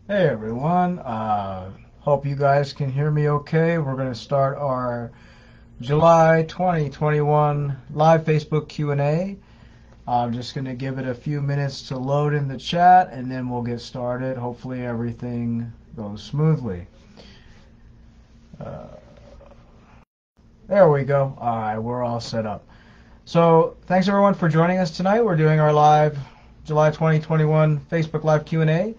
Hey everyone, hope you guys can hear me okay. We're going to start our July 2021 live Facebook Q&A. I'm just going to give it a few minutes to load in the chat and then we'll get started. Hopefully everything goes smoothly. Uh, there we go. Alright, we're all set up. So thanks everyone for joining us tonight. We're doing our live July 2021 Facebook Live Q&A.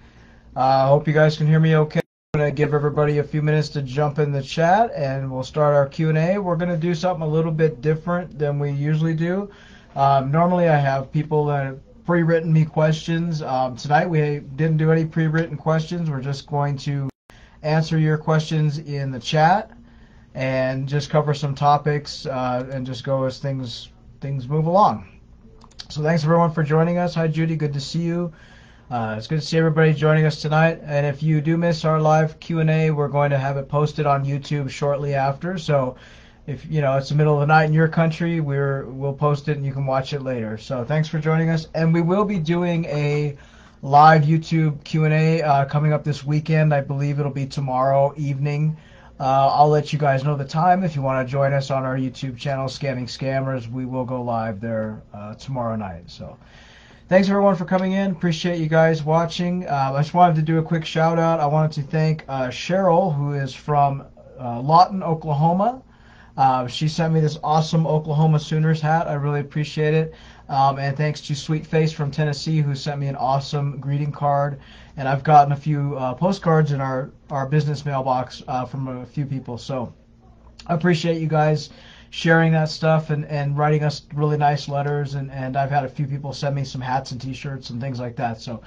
I hope you guys can hear me okay. I'm going to give everybody a few minutes to jump in the chat and we'll start our Q&A. We're going to do something a little bit different than we usually do. Normally I have people that have pre-written me questions. Tonight we didn't do any pre-written questions. We're just going to answer your questions in the chat and just cover some topics and just go as things move along. So thanks everyone for joining us. Hi Judy, good to see you. It's good to see everybody joining us tonight. And if you do miss our live Q&A, we're going to have it posted on YouTube shortly after. So if it's the middle of the night in your country, we'll post it and you can watch it later. So thanks for joining us. And we will be doing a live YouTube Q&A coming up this weekend. I believe it'll be tomorrow evening. I'll let you guys know the time if you want to join us on our YouTube channel, Scamming Scammers. We will go live there tomorrow night. So thanks everyone for coming in. Appreciate you guys watching. I just wanted to do a quick shout out. I wanted to thank Cheryl, who is from Lawton, Oklahoma. She sent me this awesome Oklahoma Sooners hat. I really appreciate it. And thanks to Sweet Face from Tennessee, who sent me an awesome greeting card. And I've gotten a few postcards in our business mailbox from a few people. So I appreciate you guys sharing that stuff and writing us really nice letters. And I've had a few people send me some hats and t-shirts and things like that. So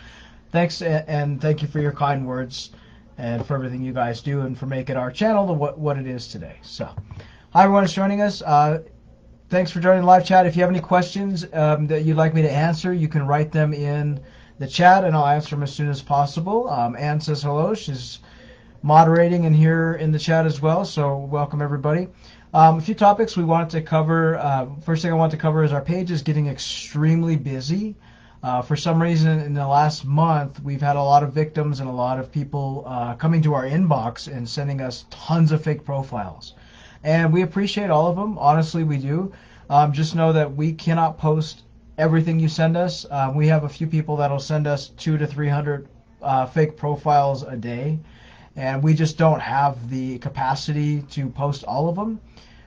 thanks and thank you for your kind words and for everything you guys do and for making our channel to what it is today. So hi everyone who's joining us. Thanks for joining the live chat. If you have any questions that you'd like me to answer, you can write them in the chat and I'll answer them as soon as possible. Anne says hello. She's moderating and here in the chat as well, so welcome everybody. A few topics we wanted to cover. First thing I want to cover is our page is getting extremely busy. For some reason in the last month we've had a lot of victims and a lot of people coming to our inbox and sending us tons of fake profiles. And we appreciate all of them, honestly we do. Just know that we cannot post everything you send us. We have a few people that'll send us 200 to 300 fake profiles a day. And we just don't have the capacity to post all of them.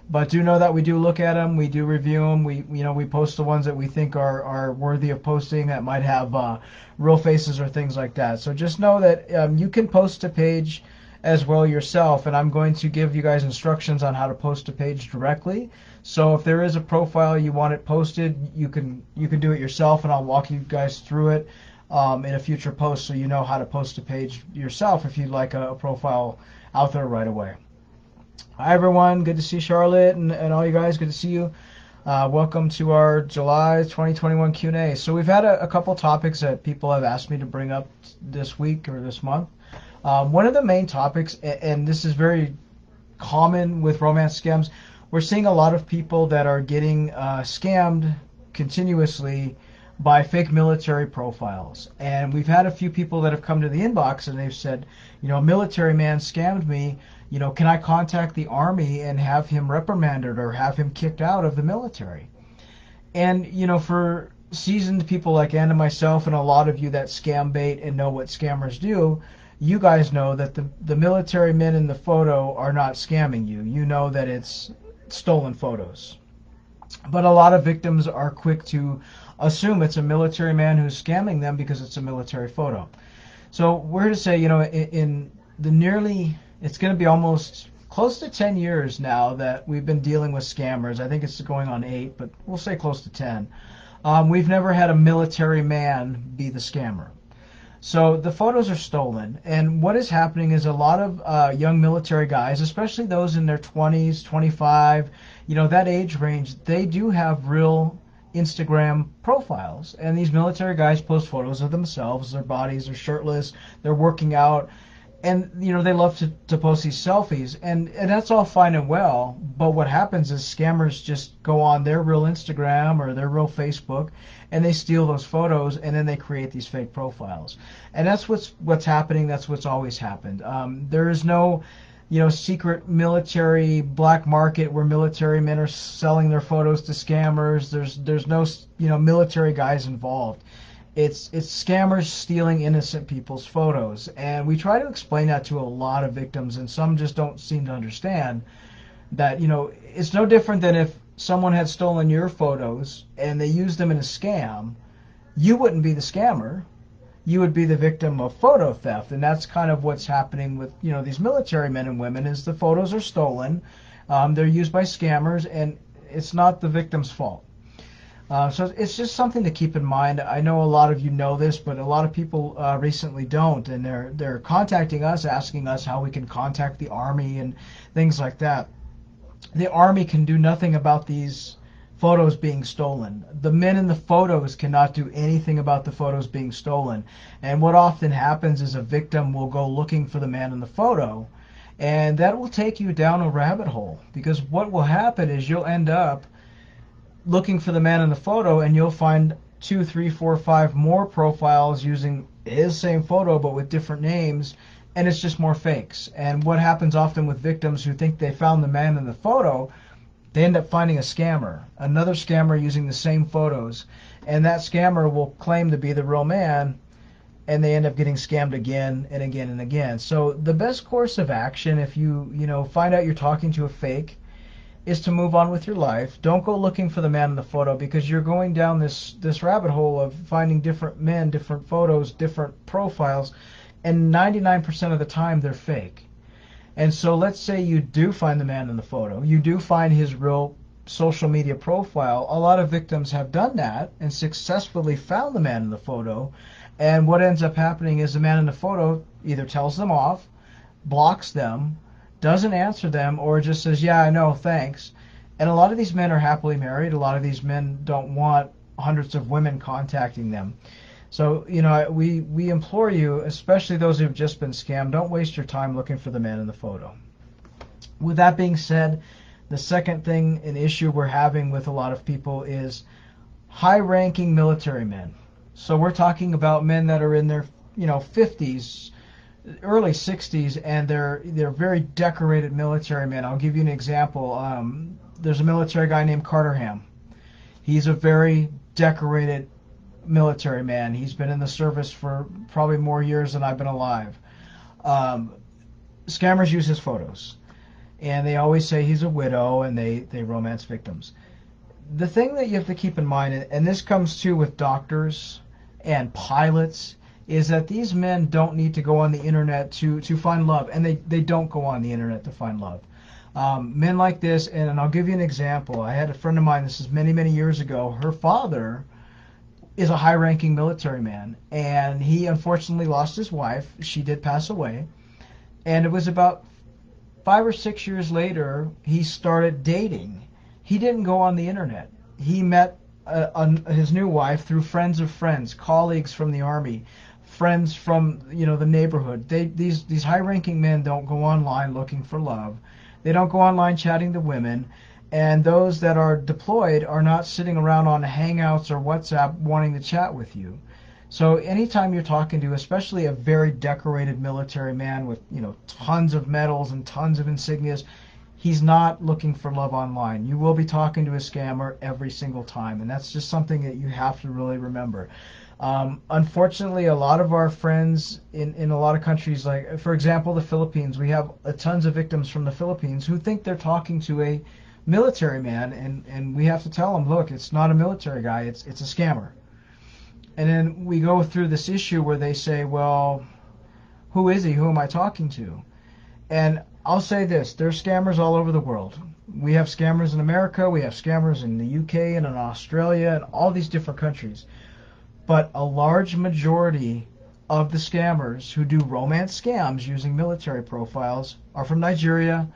But do know that we do look at them, we do review them, we post the ones that we think are worthy of posting that might have real faces or things like that. So just know that you can post a page as well yourself, and I'm going to give you guys instructions on how to post a page directly. So if there is a profile you want it posted, you can do it yourself, and I'll walk you guys through it in a future post so you know how to post a page yourself if you'd like a profile out there right away. Hi everyone, good to see Charlotte and all you guys, good to see you. Welcome to our July 2021 Q&A. So we've had a couple topics that people have asked me to bring up this week or this month. One of the main topics, and this is very common with romance scams, we're seeing a lot of people that are getting scammed continuously by fake military profiles. And we've had a few people that have come to the inbox and they've said, a military man scammed me, can I contact the Army and have him reprimanded or have him kicked out of the military? And, for seasoned people like Ann and myself and a lot of you that scam bait and know what scammers do, you guys know that the military men in the photo are not scamming you. You know that it's stolen photos. But a lot of victims are quick to assume it's a military man who's scamming them because it's a military photo. So we're to say, in the nearly, it's going to be almost close to 10 years now that we've been dealing with scammers. I think it's going on 8, but we'll say close to 10. We've never had a military man be the scammer. So the photos are stolen, and what is happening is a lot of young military guys, especially those in their 20s, 25, that age range, they do have real Instagram profiles, and these military guys post photos of themselves, their bodies, they're shirtless, they're working out, and they love to post these selfies, and that's all fine and well, but what happens is scammers just go on their real Instagram or their real Facebook, and they steal those photos, and then they create these fake profiles. And that's what's happening. That's what's always happened. There is no secret military black market where military men are selling their photos to scammers. There's no military guys involved. It's scammers stealing innocent people's photos, and we try to explain that to a lot of victims, and some just don't seem to understand that it's no different than if someone had stolen your photos and they used them in a scam. You wouldn't be the scammer. You would be the victim of photo theft, and that's kind of what's happening with these military men and women. Is the photos are stolen, they're used by scammers, and it's not the victim's fault. So it's just something to keep in mind. I know a lot of you know this, but a lot of people recently don't, and they're contacting us, asking us how we can contact the Army and things like that. The Army can do nothing about these photos being stolen. The men in the photos cannot do anything about the photos being stolen. And what often happens is a victim will go looking for the man in the photo, and that will take you down a rabbit hole, because what will happen is you'll end up looking for the man in the photo, and you'll find 2, 3, 4, 5 more profiles using his same photo but with different names, and it's just more fakes. And what happens often with victims who think they found the man in the photo, they end up finding a scammer, another scammer using the same photos, and that scammer will claim to be the real man, and they end up getting scammed again and again and again. So the best course of action, if you find out you're talking to a fake, is to move on with your life. Don't go looking for the man in the photo, because you're going down this rabbit hole of finding different men, different photos, different profiles, and 99% of the time they're fake. And so let's say you do find the man in the photo, you do find his real social media profile. A lot of victims have done that and successfully found the man in the photo, and what ends up happening is the man in the photo either tells them off, blocks them, doesn't answer them, or just says, yeah, I know, thanks. And a lot of these men are happily married. A lot of these men don't want hundreds of women contacting them. So, we implore you, especially those who have just been scammed, don't waste your time looking for the man in the photo. With that being said, the second thing, an issue we're having with a lot of people, is high-ranking military men. So we're talking about men that are in their 50s, early 60s, and they're very decorated military men. I'll give you an example. There's a military guy named Carter Ham. He's a very decorated military man. He's been in the service for probably more years than I've been alive. Scammers use his photos, and they always say he's a widow, and they romance victims. The thing that you have to keep in mind, and this comes too with doctors and pilots, is that these men don't need to go on the internet to find love, and they don't go on the internet to find love. Men like this, and I'll give you an example. I had a friend of mine, this is many, many years ago. Her father is a high-ranking military man, and he unfortunately lost his wife. She did pass away, and it was about 5 or 6 years later he started dating. He didn't go on the internet. He met his new wife through friends of friends, colleagues from the Army, friends from the neighborhood. These high-ranking men don't go online looking for love. They don't go online chatting to women, and those that are deployed are not sitting around on Hangouts or WhatsApp wanting to chat with you. So anytime you're talking to, especially a very decorated military man with tons of medals and tons of insignias, he's not looking for love online. You will be talking to a scammer every single time, and that's just something that you have to really remember. Unfortunately, a lot of our friends in a lot of countries, like, for example, the Philippines, we have tons of victims from the Philippines who think they're talking to a military man, and we have to tell them, look, it's not a military guy, it's a scammer. And then we go through this issue where they say, well, who is he? Who am I talking to? And I'll say this, there's scammers all over the world. We have scammers in America, we have scammers in the UK and in Australia and all these different countries. But a large majority of the scammers who do romance scams using military profiles are from Nigeria,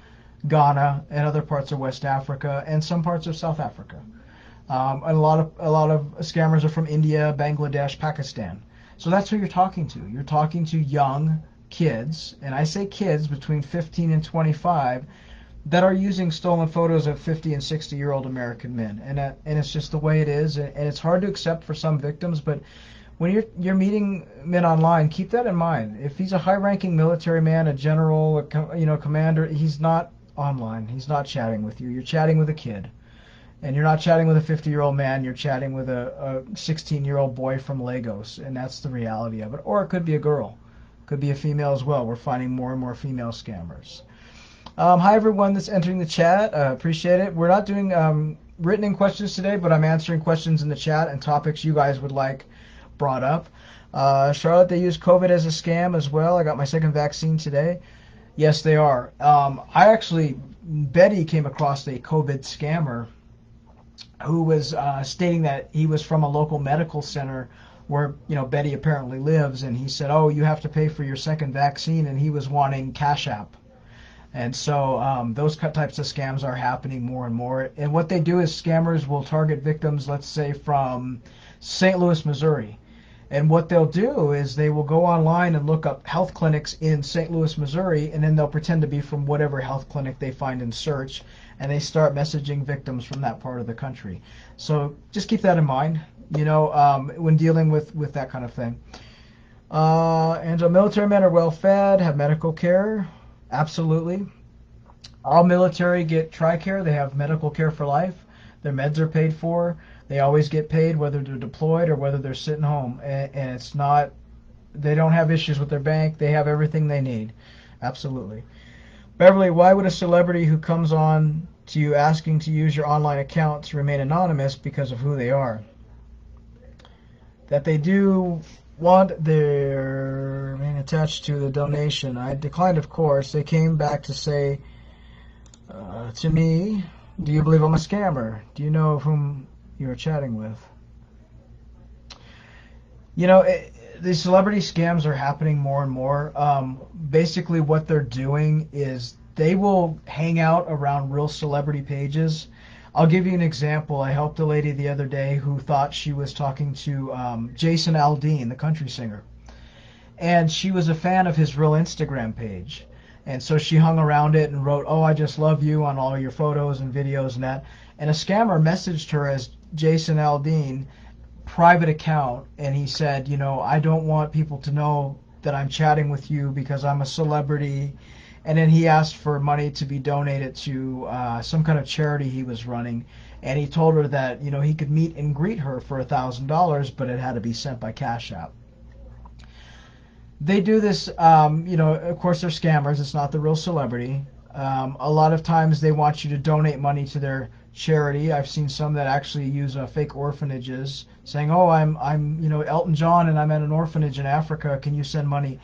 Ghana, and other parts of West Africa, and some parts of South Africa. And a lot of scammers are from India, Bangladesh, Pakistan. So that's who you're talking to. You're talking to young kids, and I say kids between 15 and 25, that are using stolen photos of 50 and 60-year-old American men, and it's just the way it is, and it's hard to accept for some victims. But when you're meeting men online, keep that in mind. If he's a high-ranking military man, a general, commander, he's not online. He's not chatting with you. You're chatting with a kid, and you're not chatting with a 50-year-old man. You're chatting with a 16-year-old boy from Lagos, and that's the reality of it. Or it could be a girl, could be a female as well. We're finding more and more female scammers. Hi everyone that's entering the chat. Appreciate it. We're not doing written in questions today, but I'm answering questions in the chat and topics you guys would like brought up. Charlotte, they use COVID as a scam as well. I got my second vaccine today. Yes, they are. Betty came across a COVID scammer who was stating that he was from a local medical center where, Betty apparently lives, and he said, oh, you have to pay for your second vaccine, and he was wanting Cash App. And so those types of scams are happening more and more. And what they do is scammers will target victims, let's say, from St. Louis, Missouri. And what they'll do is they will go online and look up health clinics in St. Louis, Missouri, and then they'll pretend to be from whatever health clinic they find in search, and they start messaging victims from that part of the country. So just keep that in mind, when dealing with that kind of thing. Angela, military men are well fed, have medical care. Absolutely. All military get TRICARE. They have medical care for life. Their meds are paid for. They always get paid whether they're deployed or whether they're sitting home. And it's not, they don't have issues with their bank. They have everything they need. Absolutely. Beverly, why would a celebrity who comes on to you asking to use your online account to remain anonymous because of who they are? That they do want their name attached to the donation. I declined, of course. They came back to say to me, do you believe I'm a scammer? Do you know whom you're chatting with? These celebrity scams are happening more and more. Basically what they're doing is they will hang out around real celebrity pages. I'll give you an example. I helped a lady the other day who thought she was talking to Jason Aldean, the country singer. And she was a fan of his real Instagram page. And so she hung around it and wrote, oh, I just love you on all your photos and videos and that. And a scammer messaged her as Jason Aldean, private account. And he said, I don't want people to know that I'm chatting with you because I'm a celebrity. And then he asked for money to be donated to some kind of charity he was running. And he told her that, he could meet and greet her for $1,000, but it had to be sent by Cash App. They do this, of course they're scammers. It's not the real celebrity. A lot of times they want you to donate money to their charity. I've seen some that actually use fake orphanages saying, oh, I'm Elton John and I'm at an orphanage in Africa. Can you send money?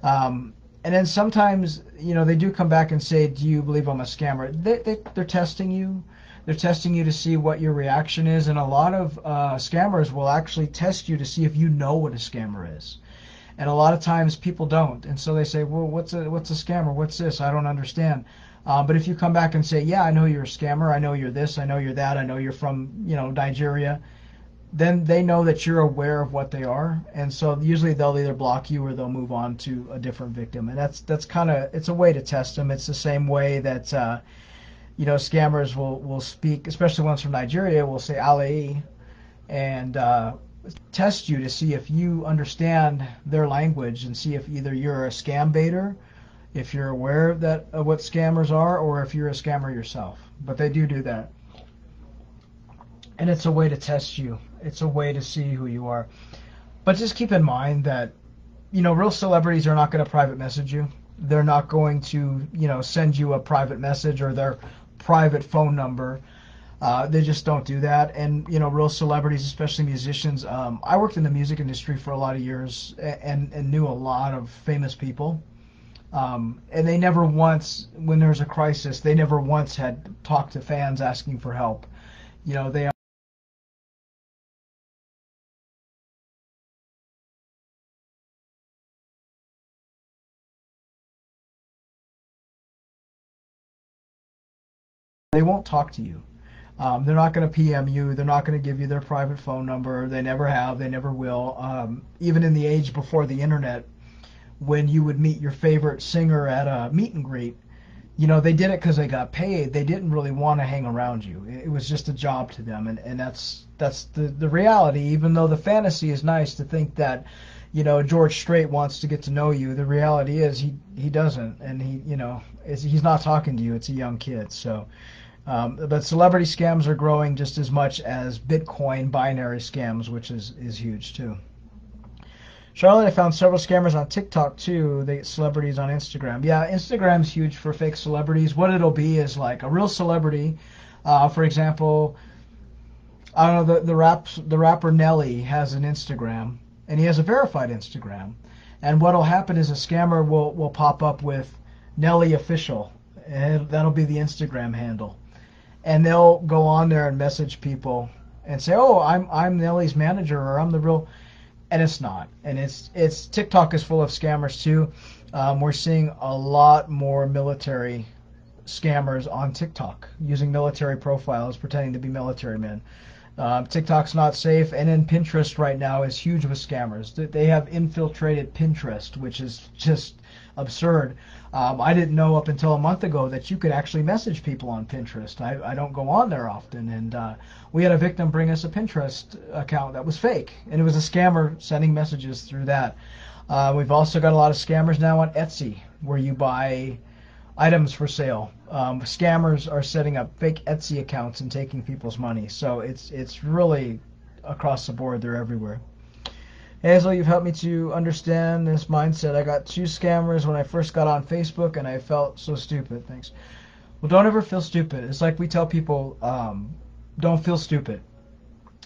And then sometimes, they do come back and say, do you believe I'm a scammer? They're testing you. They're testing you to see what your reaction is. And a lot of scammers will actually test you to see if you know what a scammer is. And a lot of times people don't. And so they say, well, what's a scammer? What's this? I don't understand. But if you come back and say, yeah, I know you're a scammer. I know you're this. I know you're that. I know you're from, Nigeria. Then they know that you're aware of what they are, and so usually they'll either block you or they'll move on to a different victim, and that's kind of, it's a way to test them. It's the same way that scammers will speak, especially ones from Nigeria, will say Alai and test you to see if you understand their language and see if either you're a scam baiter, if you're aware of what scammers are, or if you're a scammer yourself. But they do that. And it's a way to test you. It's a way to see who you are. But just keep in mind that, real celebrities are not going to private message you. They're not going to, send you a private message or their private phone number. They just don't do that. And, real celebrities, especially musicians. I worked in the music industry for a lot of years and knew a lot of famous people. And they never once, when there's a crisis, they never once had talked to fans asking for help. They won't talk to you. They're not going to PM you. They're not going to give you their private phone number. They never have. They never will. Even in the age before the internet, when you would meet your favorite singer at a meet and greet. You know, they did it because they got paid. They didn't really want to hang around you. It was just a job to them, and that's the reality. Even though the fantasy is nice to think that, you know, George Strait wants to get to know you, the reality is he doesn't, and he's not talking to you. It's a young kid. So, but celebrity scams are growing just as much as Bitcoin binary scams, which is huge too. Charlotte, I found several scammers on TikTok too. They get celebrities on Instagram. Yeah, Instagram's huge for fake celebrities. What it'll be is like a real celebrity. For example, I don't know, the rapper Nelly has an Instagram, and he has a verified Instagram. And what'll happen is a scammer will pop up with Nelly Official, and that'll be the Instagram handle. And they'll go on there and message people and say, "Oh, I'm Nelly's manager," or "I'm the real." And it's not. And it's TikTok is full of scammers too. We're seeing a lot more military scammers on TikTok using military profiles, pretending to be military men. TikTok's not safe, and then Pinterest right now is huge with scammers. They have infiltrated Pinterest, which is just absurd. I didn't know up until a month ago that you could actually message people on Pinterest. I don't go on there often, and we had a victim bring us a Pinterest account that was fake, and it was a scammer sending messages through that. We've also got a lot of scammers now on Etsy, where you buy items for sale. Scammers are setting up fake Etsy accounts and taking people's money. So it's really across the board. They're everywhere. Hazel, you've helped me to understand this mindset. I got 2 scammers when I first got on Facebook, and I felt so stupid. Thanks. Well, don't ever feel stupid. It's like we tell people, don't feel stupid.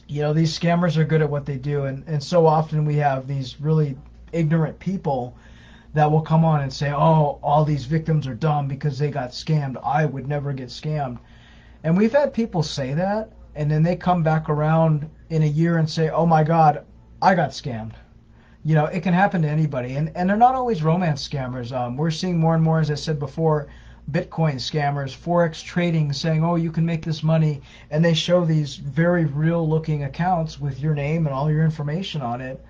You know, these scammers are good at what they do, and so often we have these really ignorant people that will come on and say, "Oh, all these victims are dumb because they got scammed. I would never get scammed." And we've had people say that, and then they come back around in a year and say, "Oh my God, I got scammed." You know, it can happen to anybody. And they're not always romance scammers. We're seeing more and more, as I said before, Bitcoin scammers, Forex trading, saying, "Oh, you can make this money." And they show these very real looking accounts with your name and all your information on it.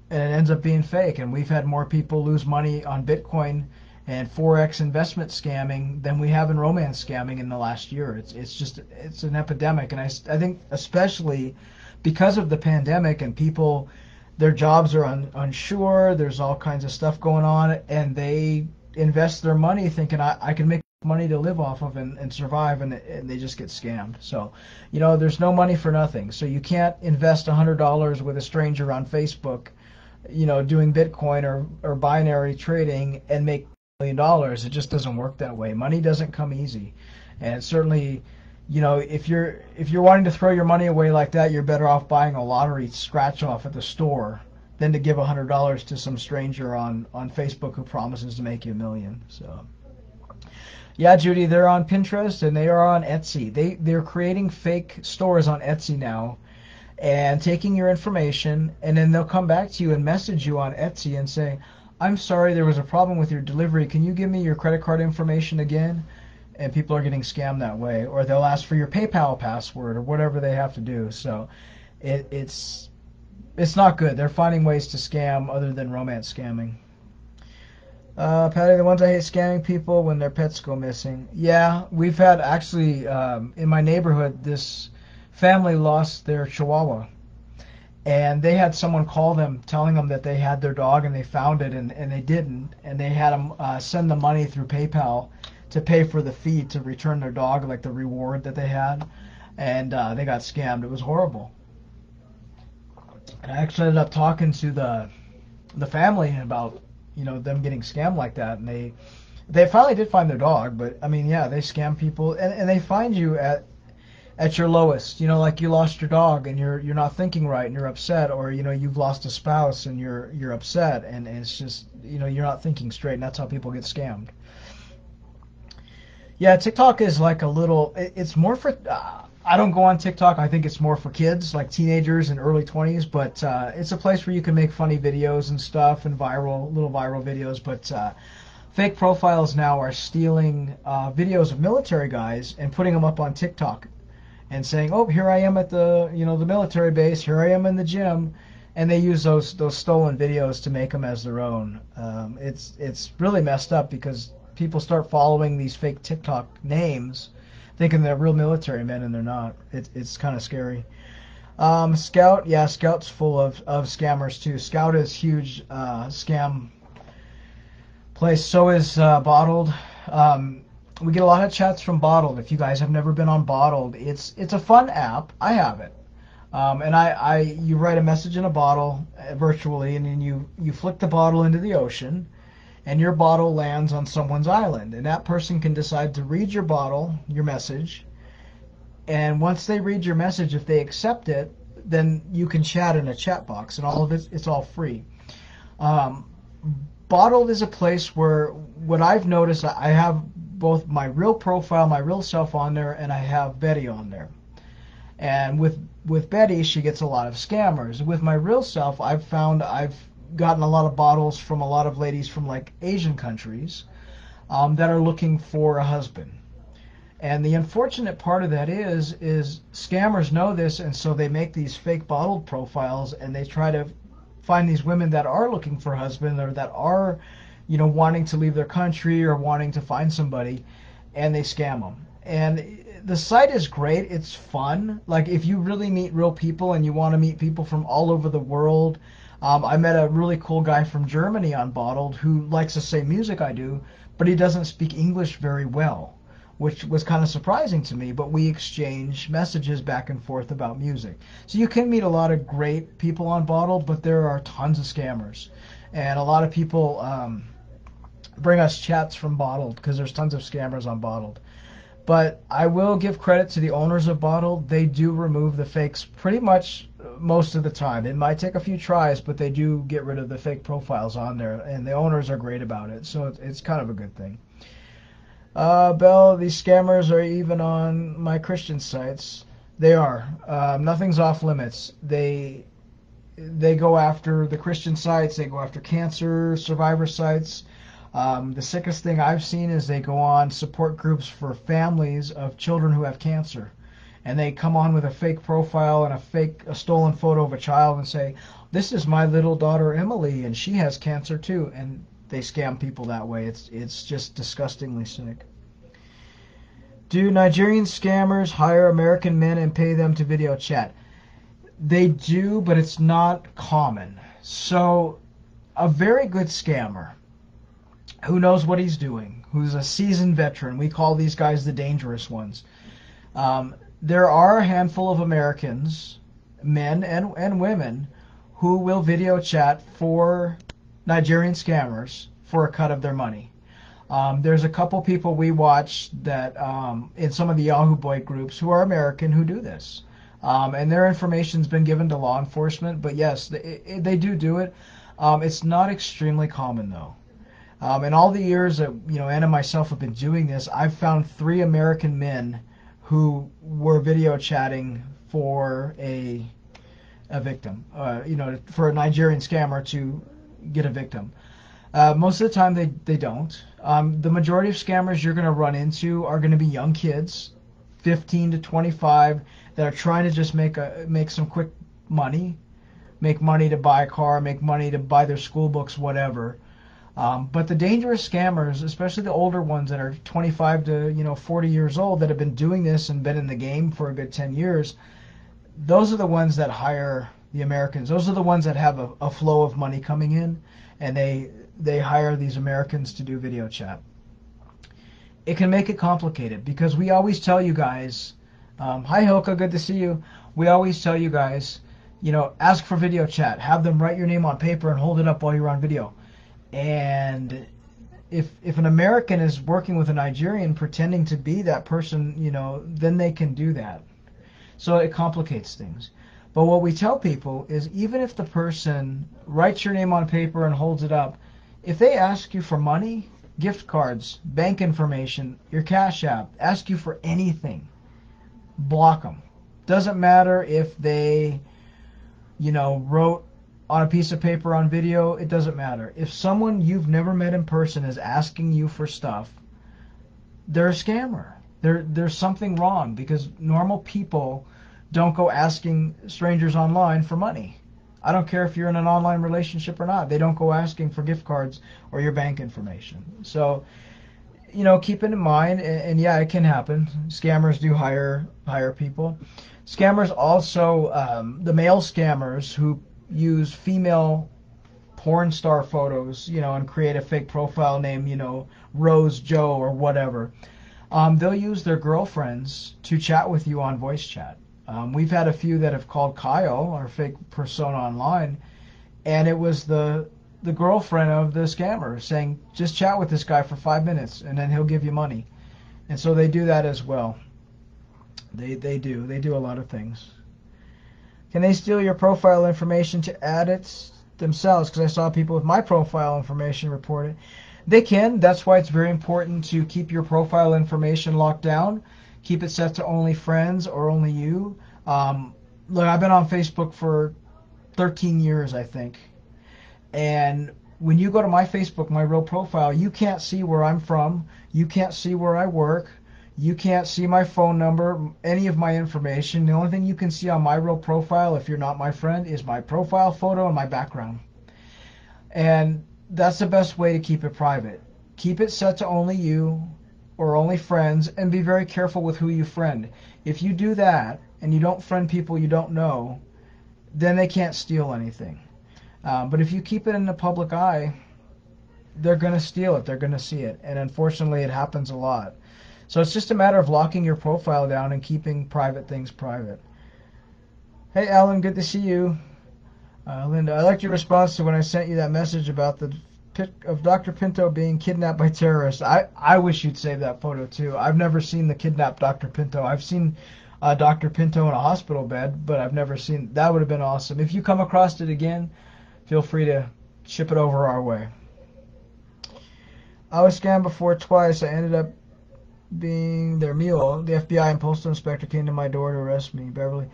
And it ends up being fake. And we've had more people lose money on Bitcoin and Forex investment scamming than we have in romance scamming in the last year. It's an epidemic. And I think especially because of the pandemic and people, their jobs are unsure, there's all kinds of stuff going on, and they invest their money thinking, I can make money to live off of and survive, and they just get scammed. So, you know, there's no money for nothing. So you can't invest $100 with a stranger on Facebook, you know, doing Bitcoin or binary trading and make $1 million. It just doesn't work that way. Money doesn't come easy. And certainly, you know, if you're wanting to throw your money away like that, you're better off buying a lottery scratch off at the store than to give $100 to some stranger on Facebook who promises to make you $1 million. So, yeah, Judy, they're on Pinterest and they are on Etsy. They're creating fake stores on Etsy now and taking your information, and then they'll come back to you and message you on Etsy and say, "I'm sorry, there was a problem with your delivery. Can you give me your credit card information again?" And people are getting scammed that way. Or they'll ask for your PayPal password or whatever they have to do. So it's not good. They're finding ways to scam other than romance scamming. Patty, the ones I hate, scamming people when their pets go missing. Yeah, we've had actually in my neighborhood, this family lost their Chihuahua. And they had someone call them telling them that they had their dog and they found it and they didn't. And they had them send the money through PayPal to pay for the fee to return their dog, like the reward that they had. And they got scammed. It was horrible. And I actually ended up talking to the family about, you know, them getting scammed like that. And they finally did find their dog. But, I mean, yeah, they scam people. And they find you at your lowest, you know, like you lost your dog and you're not thinking right and you're upset, or, you know, you've lost a spouse and you're upset, and it's just, you know, you're not thinking straight, and that's how people get scammed. Yeah, TikTok is like a little, it's more for, I don't go on TikTok. I think it's more for kids, like teenagers and early 20s, but it's a place where you can make funny videos and stuff and little viral videos, but fake profiles now are stealing videos of military guys and putting them up on TikTok and saying, "Oh, here I am at the military base, here I am in the gym," and they use those stolen videos to make them as their own. It's really messed up because people start following these fake TikTok names, thinking they're real military men, and they're not. It's kind of scary. Scout, yeah, Scout's full of scammers too. Scout is huge scam place. So is Bottled. We get a lot of chats from Bottled. If you guys have never been on Bottled, it's a fun app. I have it. And you write a message in a bottle virtually, and then you flick the bottle into the ocean, and your bottle lands on someone's island, and that person can decide to read your bottle, your message, and once they read your message, if they accept it, then you can chat in a chat box, and all of it's all free. Bottled is a place where what I've noticed, I have both my real profile, my real self on there, and I have Betty on there. And with Betty, she gets a lot of scammers. With my real self, I've found I've gotten a lot of bottles from a lot of ladies from like Asian countries that are looking for a husband. And the unfortunate part of that is scammers know this, and so they make these fake bottled profiles, and they try to find these women that are looking for a husband, or that are, wanting to leave their country or wanting to find somebody, and they scam them. And the site is great. It's fun. Like, if you really meet real people and you want to meet people from all over the world, I met a really cool guy from Germany on Bottled who likes the same music I do, but he doesn't speak English very well, which was kind of surprising to me, but we exchange messages back and forth about music. So you can meet a lot of great people on Bottled, but there are tons of scammers. And a lot of people bring us chats from Bottled because there's tons of scammers on Bottled. But I will give credit to the owners of Bottled. They do remove the fakes pretty much most of the time. It might take a few tries, but they do get rid of the fake profiles on there, and the owners are great about it. So it's kind of a good thing. Bell, these scammers are even on my Christian sites. They are. Nothing's off limits. They go after the Christian sites. They go after cancer survivor sites. The sickest thing I've seen is they go on support groups for families of children who have cancer. And they come on with a fake profile and a stolen photo of a child and say, this is my little daughter Emily, and she has cancer too. And they scam people that way. It's just disgustingly sick. Do Nigerian scammers hire American men and pay them to video chat? They do, but it's not common. So a very good scammer who knows what he's doing, who's a seasoned veteran, we call these guys the dangerous ones. There are a handful of Americans, men and women, who will video chat for Nigerian scammers for a cut of their money. There's a couple people we watch that in some of the Yahoo Boy groups who are American who do this. And their information's been given to law enforcement, but yes, they do it. It's not extremely common though. In all the years that Ann and myself have been doing this, I've found 3 American men who were video chatting for a victim, for a Nigerian scammer to get a victim. Most of the time they don't. The majority of scammers you're going to run into are going to be young kids, 15 to 25, that are trying to just make some quick money, make money to buy a car, make money to buy their school books, whatever. But the dangerous scammers, especially the older ones that are 25 to 40 years old, that have been doing this and been in the game for a good 10 years, those are the ones that hire the Americans. Those are the ones that have a flow of money coming in, and they hire these Americans to do video chat. It can make it complicated because we always tell you guys, hi Hilka, good to see you. We always tell you guys, ask for video chat. Have them write your name on paper and hold it up while you're on video. And if an American is working with a Nigerian pretending to be that person, then they can do that. So it complicates things. But what we tell people is even if the person writes your name on paper and holds it up, if they ask you for money, gift cards, bank information, your Cash App, ask you for anything, block them. Doesn't matter if they, wrote on a piece of paper on video, it doesn't matter. If someone you've never met in person is asking you for stuff, they're a scammer. There's something wrong because normal people don't go asking strangers online for money. I don't care if you're in an online relationship or not. They don't go asking for gift cards or your bank information. So, keep it in mind. And yeah, it can happen. Scammers do hire people. Scammers also, the male scammers who use female porn star photos, and create a fake profile name, Rose Joe or whatever. They'll use their girlfriends to chat with you on voice chat. We've had a few that have called Kyle, our fake persona online, and it was the girlfriend of the scammer saying, just chat with this guy for 5 minutes and then he'll give you money. And so they do that as well. They do a lot of things. Can they steal your profile information to add it themselves? Because I saw people with my profile information report it. They can. That's why it's very important to keep your profile information locked down. Keep it set to only friends or only you. Look, I've been on Facebook for 13 years, I think. And when you go to my Facebook, my real profile, you can't see where I'm from. You can't see where I work. You can't see my phone number, any of my information. The only thing you can see on my real profile, if you're not my friend, is my profile photo and my background. And that's the best way to keep it private. Keep it set to only you or only friends, and be very careful with who you friend. If you do that and you don't friend people you don't know, then they can't steal anything. But if you keep it in the public eye, they're going to steal it. They're going to see it. And unfortunately, it happens a lot. So it's just a matter of locking your profile down and keeping private things private. Hey, Alan, good to see you. Linda, I liked your response to when I sent you that message about the pic of Dr. Pinto being kidnapped by terrorists. I wish you'd save that photo, too. I've never seen the kidnapped Dr. Pinto. I've seen Dr. Pinto in a hospital bed, but I've never seen... That would have been awesome. If you come across it again, feel free to ship it over our way. I was scammed before twice. I ended up being their mule. The FBI and postal inspector came to my door to arrest me, Beverly.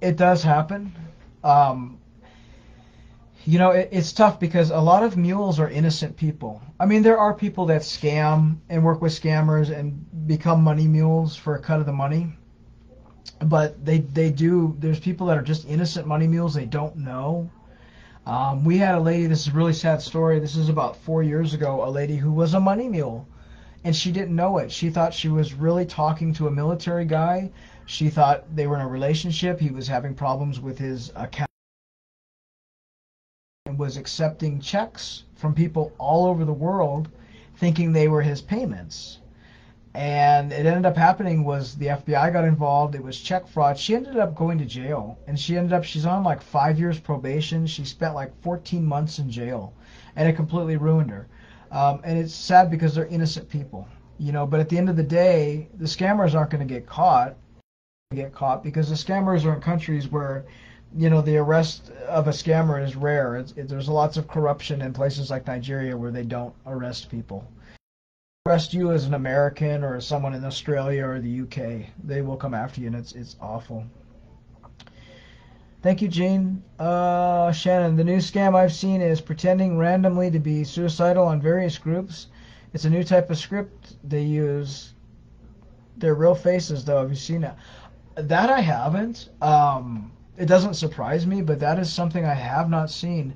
It does happen. It's tough because a lot of mules are innocent people. I mean, there are people that scam and work with scammers and become money mules for a cut of the money. But there's people that are just innocent money mules. They don't know. We had a lady, this is a really sad story. This is about 4 years ago, a lady who was a money mule. And she didn't know it. She thought she was really talking to a military guy. She thought they were in a relationship. He was having problems with his account and was accepting checks from people all over the world thinking they were his payments. And it ended up happening was the FBI got involved. It was check fraud. She ended up going to jail. And she's on like 5 years probation. She spent like 14 months in jail. And it completely ruined her. And it's sad because they're innocent people, but at the end of the day, the scammers aren't going to get caught because the scammers are in countries where, the arrest of a scammer is rare. There's lots of corruption in places like Nigeria where they don't arrest people. Arrest you as an American or as someone in Australia or the UK, they will come after you, and it's awful. Thank you, Gene. Shannon, the new scam I've seen is pretending randomly to be suicidal on various groups. It's a new type of script they use. Their real faces, though. Have you seen it? That I haven't. It doesn't surprise me, but that is something I have not seen.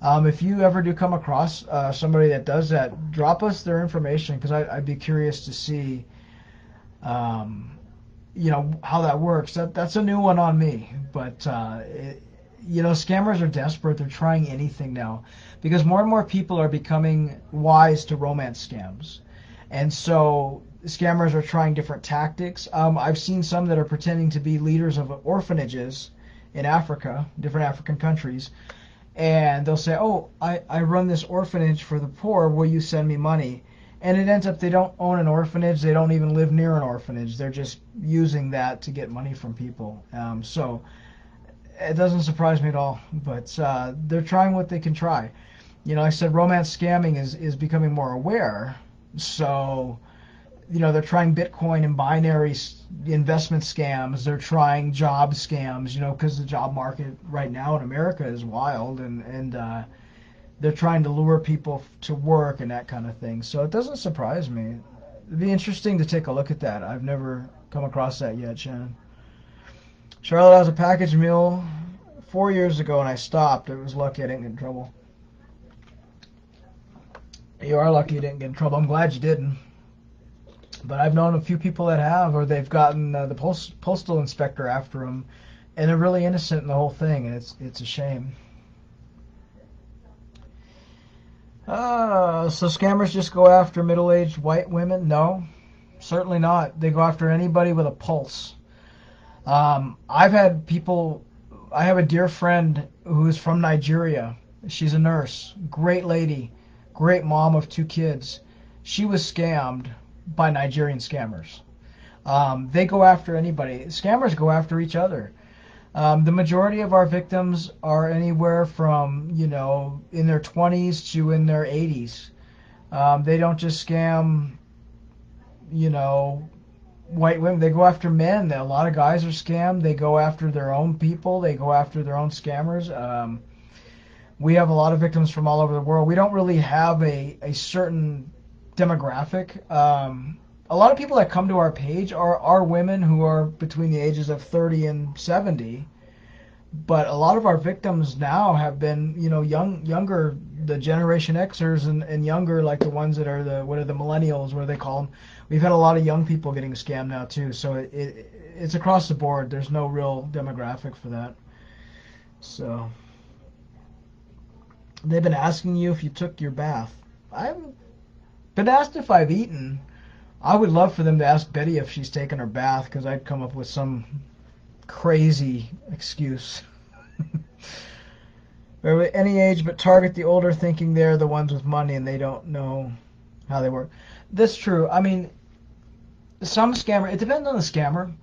If you ever do come across somebody that does that, drop us their information because I'd be curious to see how that works. That's a new one on me. But, scammers are desperate. They're trying anything now because more and more people are becoming wise to romance scams. And so scammers are trying different tactics. I've seen some that are pretending to be leaders of orphanages in Africa, different African countries. And they'll say, oh, I run this orphanage for the poor. Will you send me money? And it ends up they don't own an orphanage. They don't even live near an orphanage. They're just using that to get money from people. So it doesn't surprise me at all. But they're trying what they can try. I said romance scamming is becoming more aware. So, they're trying Bitcoin and binary investment scams. They're trying job scams, because the job market right now in America is wild. And they're trying to lure people to work and that kind of thing. So it doesn't surprise me. It'd be interesting to take a look at that. I've never come across that yet, Shannon. Charlotte has a package mule 4 years ago, and I stopped. I was lucky I didn't get in trouble. You are lucky you didn't get in trouble. I'm glad you didn't. But I've known a few people that have, or they've gotten the postal inspector after them, and they're really innocent in the whole thing, and it's a shame. So scammers just go after middle-aged white women? No, certainly not. They go after anybody with a pulse. I've had people. I have a dear friend who's from Nigeria. She's a nurse, great lady, great mom of 2 kids. She was scammed by Nigerian scammers. They go after anybody. Scammers go after each other. The majority of our victims are anywhere from, in their 20s to in their 80s. They don't just scam, white women. They go after men. A lot of guys are scammed. They go after their own people. They go after their own scammers. We have a lot of victims from all over the world. We don't really have a certain demographic. A lot of people that come to our page are women who are between the ages of 30 and 70. But a lot of our victims now have been, younger, the Generation Xers and younger, like the ones that are the millennials, what do they call them? We've had a lot of young people getting scammed now too. So it's across the board. There's no real demographic for that. So they've been asking you if you took your bath. I've been asked if I've eaten. I would love for them to ask Betty if she's taken her bath, because I'd come up with some crazy excuse. They're at any age but target the older, thinking they're the ones with money and they don't know how they work. That's true. I mean, some scammer, it depends on the scammer,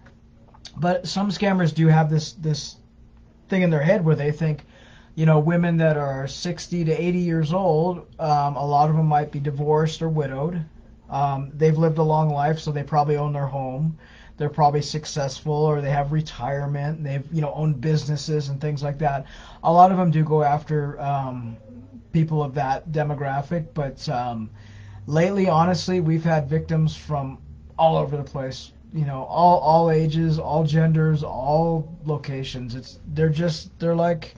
but some scammers do have this thing in their head where they think, women that are 60 to 80 years old, a lot of them might be divorced or widowed. They've lived a long life, so they probably own their home. They're probably successful, or they have retirement, and they've owned businesses and things like that. A lot of them do go after people of that demographic, but lately, honestly, we've had victims from all over the place. All ages, all genders, all locations. They're like,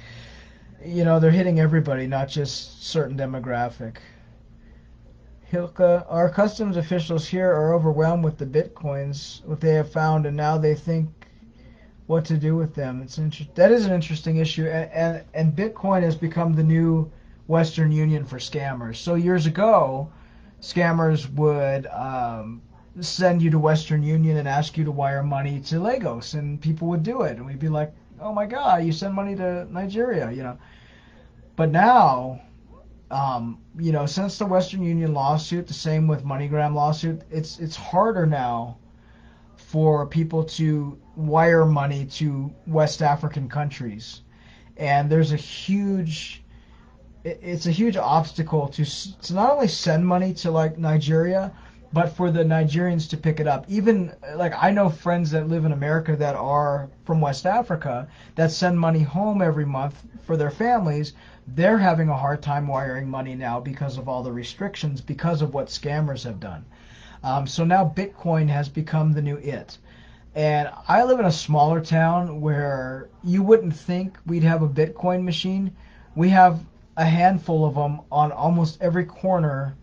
they're hitting everybody, not just certain demographic. Hilka, our customs officials here are overwhelmed with the bitcoins, what they have found, and now they think what to do with them. That is an interesting issue, and Bitcoin has become the new Western Union for scammers. So years ago, scammers would send you to Western Union and ask you to wire money to Lagos, and people would do it, and we'd be like, oh my God, you send money to Nigeria, But now, since the Western Union lawsuit, the same with MoneyGram lawsuit, it's harder now for people to wire money to West African countries, and there's a huge obstacle to not only send money to like Nigeria, but for the Nigerians to pick it up. Even like I know friends that live in America that are from West Africa that send money home every month for their families. They're having a hard time wiring money now because of all the restrictions, because of what scammers have done. So now Bitcoin has become the new it. And I live in a smaller town where you wouldn't think we'd have a Bitcoin machine. We have a handful of them on almost every corner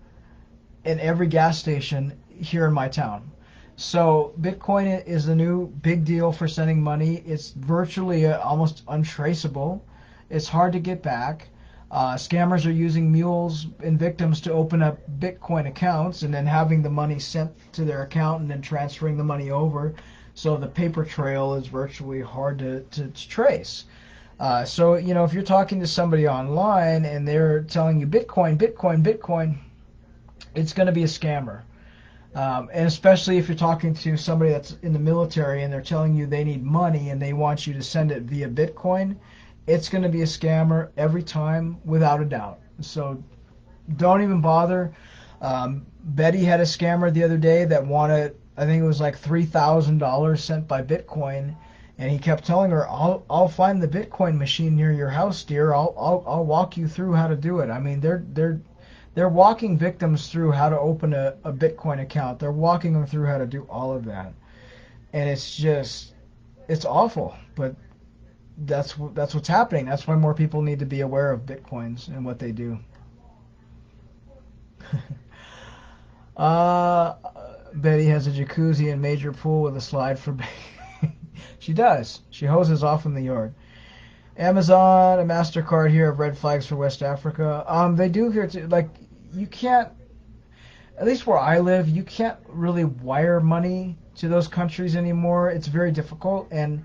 in every gas station here in my town. So Bitcoin is the new big deal for sending money. It's virtually almost untraceable. It's hard to get back. Scammers are using mules and victims to open up Bitcoin accounts and then having the money sent to their account and then transferring the money over. So the paper trail is virtually hard to trace. So, if you're talking to somebody online and they're telling you Bitcoin, Bitcoin, Bitcoin, it's going to be a scammer. And especially if you're talking to somebody that's in the military and they're telling you they need money and they want you to send it via Bitcoin, it's going to be a scammer every time, without a doubt. So don't even bother. Betty had a scammer the other day that wanted, I think it was like $3,000 sent by Bitcoin, and he kept telling her, "I'll find the Bitcoin machine near your house, dear. I'll walk you through how to do it." I mean, they're walking victims through how to open a Bitcoin account. They're walking them through how to do all of that, and it's awful. But that's what's happening. That's why more people need to be aware of Bitcoins and what they do. uh, Betty has a jacuzzi and major pool with a slide for bathing. She does. She hoses off in the yard. Amazon, a MasterCard here of red flags for West Africa. They do here too. Like, you can't, at least where I live, you can't really wire money to those countries anymore. It's very difficult, and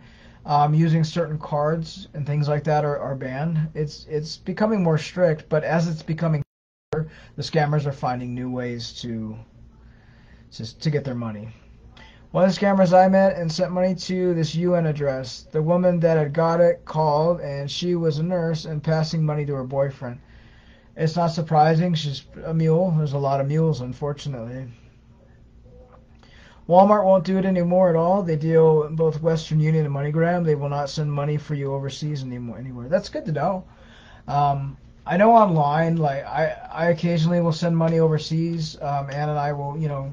using certain cards and things like that are banned. It's becoming more strict, but as it's becoming harder, the scammers are finding new ways to get their money. One of the scammers I met and sent money to this UN address. The woman that had got it called, and she was a nurse and passing money to her boyfriend. It's not surprising. She's a mule. There's a lot of mules, unfortunately. Walmart won't do it anymore at all. They deal in both Western Union and MoneyGram. They will not send money for you overseas anywhere. That's good to know. I know online, like I occasionally will send money overseas. Ann and I will,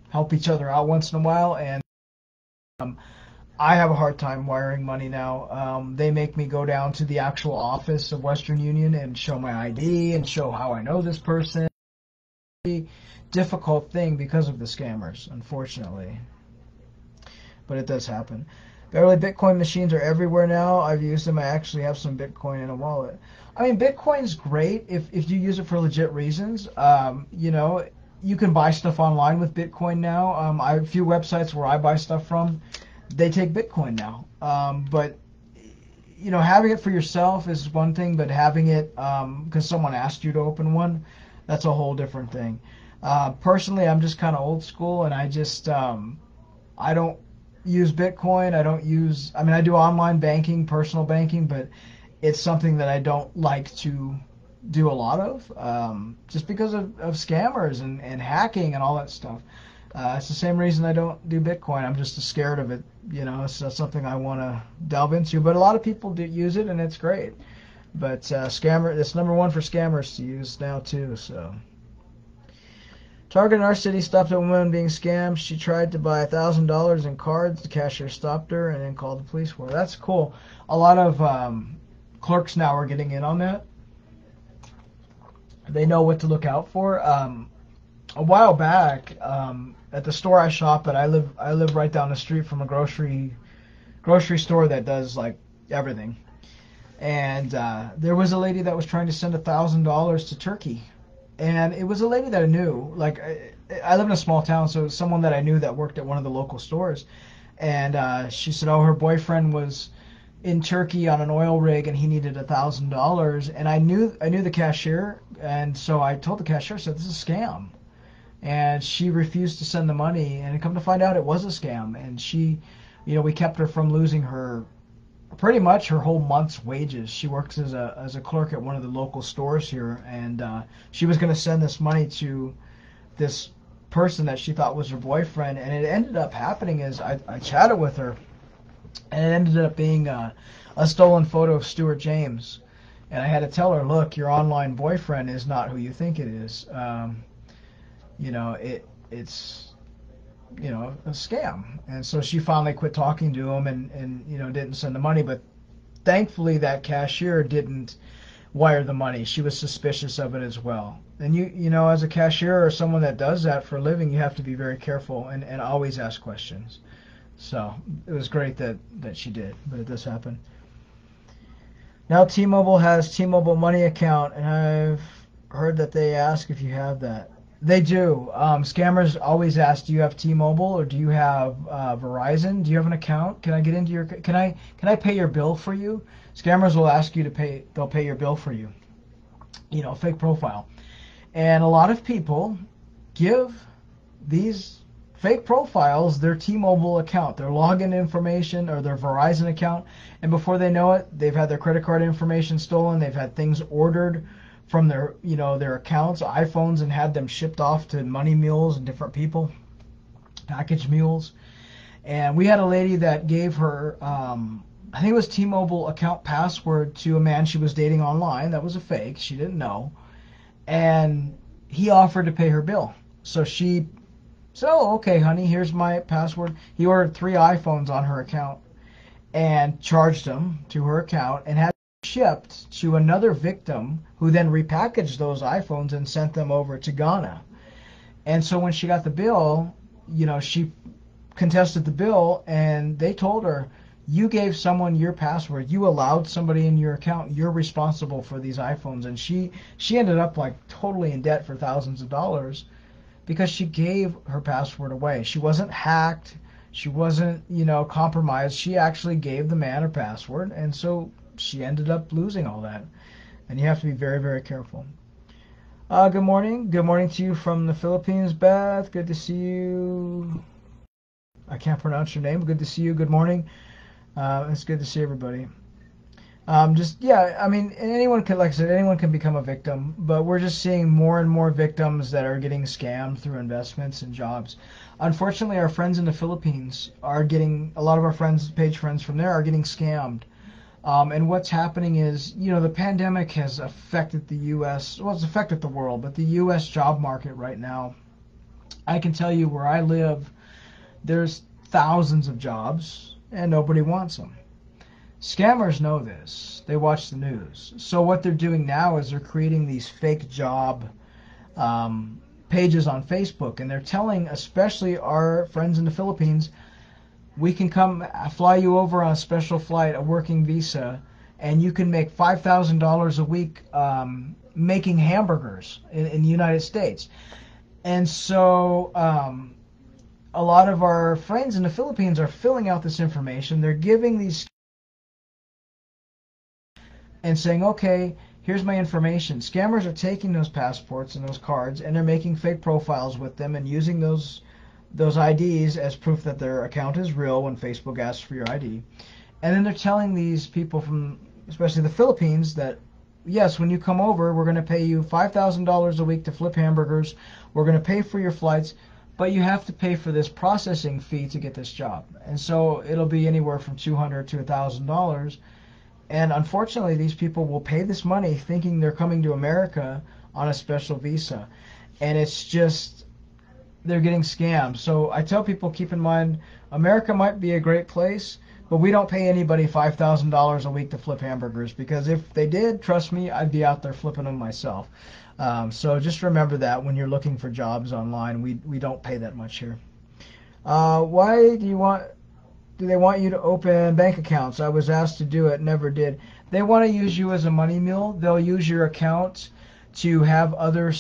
help each other out once in a while, and I have a hard time wiring money now. They make me go down to the actual office of Western Union and show my ID and show how I know this person. Difficult thing because of the scammers, unfortunately. But it does happen. Beverly, Bitcoin machines are everywhere now. I've used them. I actually have some Bitcoin in a wallet. I mean, Bitcoin's great if you use it for legit reasons. You can buy stuff online with Bitcoin now. I have a few websites where I buy stuff from. They take Bitcoin now. But having it for yourself is one thing, but having it because someone asked you to open one, that's a whole different thing. Personally, I'm just kind of old school, and I just I don't use Bitcoin. I do online banking, personal banking, but it's something that I don't like to do a lot of, just because of scammers and hacking and all that stuff. It's the same reason I don't do Bitcoin. I'm just scared of it. It's not something I want to delve into. But a lot of people do use it, and it's great. But it's number one for scammers to use now too. So, Target in our city stopped a woman being scammed. She tried to buy $1,000 in cards. The cashier stopped her and then called the police for her. That's cool. A lot of clerks now are getting in on that. They know what to look out for. A while back, at the store I shop at, I live right down the street from a grocery store that does like everything. And there was a lady that was trying to send $1,000 to Turkey, and it was a lady that I knew. Like, I live in a small town, so it was someone that I knew that worked at one of the local stores. And she said, her boyfriend was in Turkey on an oil rig and he needed $1,000. And I knew the cashier, and so I told the cashier, I said, this is a scam. And she refused to send the money, and come to find out it was a scam. And she, we kept her from losing pretty much her whole month's wages. She works as a clerk at one of the local stores here, and she was going to send this money to this person that she thought was her boyfriend, and it ended up happening is I chatted with her, and it ended up being a stolen photo of Stuart James, and I had to tell her, look, your online boyfriend is not who you think it is. It's a scam. And so she finally quit talking to him and didn't send the money. But thankfully that cashier didn't wire the money. She was suspicious of it as well. And as a cashier or someone that does that for a living, you have to be very careful and always ask questions. So it was great that she did, but it does happen. Now T-Mobile has T-Mobile Money account, and I've heard that they ask if you have that. They do. Scammers always ask, do you have T-Mobile or do you have Verizon? Do you have an account? Can I get into your? Can I pay your bill for you? Scammers will ask you to pay. They'll pay your bill for you. Fake profile, and a lot of people give these fake profiles their T-Mobile account, their login information, or their Verizon account, and before they know it, they've had their credit card information stolen. They've had things ordered from their accounts, iPhones, and had them shipped off to money mules and different people, package mules. And we had a lady that gave her, I think it was T-Mobile account password to a man she was dating online. That was a fake. She didn't know. And he offered to pay her bill. So she said, oh, okay, honey, here's my password. He ordered 3 iPhones on her account. and charged them to her account and had shipped to another victim who then repackaged those iPhones and sent them over to Ghana. And so when she got the bill, she contested the bill, and they told her, you gave someone your password, you allowed somebody in your account, you're responsible for these iPhones. And she ended up like totally in debt for thousands of dollars because she gave her password away. She wasn't hacked, she wasn't compromised. She actually gave the man her password, and so she ended up losing all that. And you have to be very, very careful. Good morning. Good morning to you from the Philippines, Beth. Good to see you. I can't pronounce your name. Good to see you. Good morning. It's good to see everybody. Anyone can, like I said, anyone can become a victim, but we're just seeing more and more victims that are getting scammed through investments and jobs. Unfortunately, our friends in the Philippines are getting, a lot of our friends, page friends from there, are getting scammed. And what's happening is, the pandemic has affected the U.S., well, it's affected the world, but the U.S. job market right now, I can tell you where I live, there's thousands of jobs, and nobody wants them. Scammers know this. They watch the news. So what they're doing now is they're creating these fake job pages on Facebook, and they're telling, especially our friends in the Philippines, we can come fly you over on a special flight, a working visa, and you can make $5,000 a week making hamburgers in the United States. And so a lot of our friends in the Philippines are filling out this information. They're giving these and saying, okay, here's my information. Scammers are taking those passports and those cards, and they're making fake profiles with them and using those IDs as proof that their account is real when Facebook asks for your ID. And then they're telling these people from, especially the Philippines, that yes, when you come over, we're going to pay you $5,000 a week to flip hamburgers. We're going to pay for your flights, but you have to pay for this processing fee to get this job. And so it'll be anywhere from $200 to $1,000. And unfortunately, these people will pay this money thinking they're coming to America on a special visa. And it's just, they're getting scammed. So I tell people, keep in mind, America might be a great place, but we don't pay anybody $5,000 a week to flip hamburgers, because if they did, trust me, I'd be out there flipping them myself. So just remember that when you're looking for jobs online, we don't pay that much here. Why do they want you to open bank accounts? I was asked to do it, never did. They want to use you as a money mule. They'll use your account to have other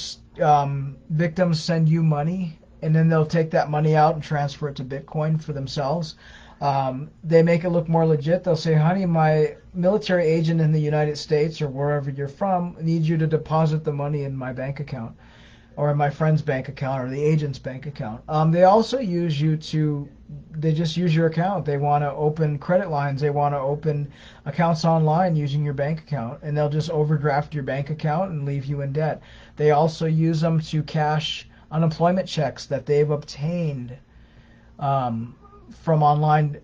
victims send you money, and then they'll take that money out and transfer it to Bitcoin for themselves. They make it look more legit. They'll say, honey, my military agent in the United States or wherever you're from needs you to deposit the money in my bank account, or in my friend's bank account, or the agent's bank account. They also use you they just use your account. They want to open credit lines. They want to open accounts online using your bank account, and they'll just overdraft your bank account and leave you in debt. They also use them to cash unemployment checks that they've obtained from online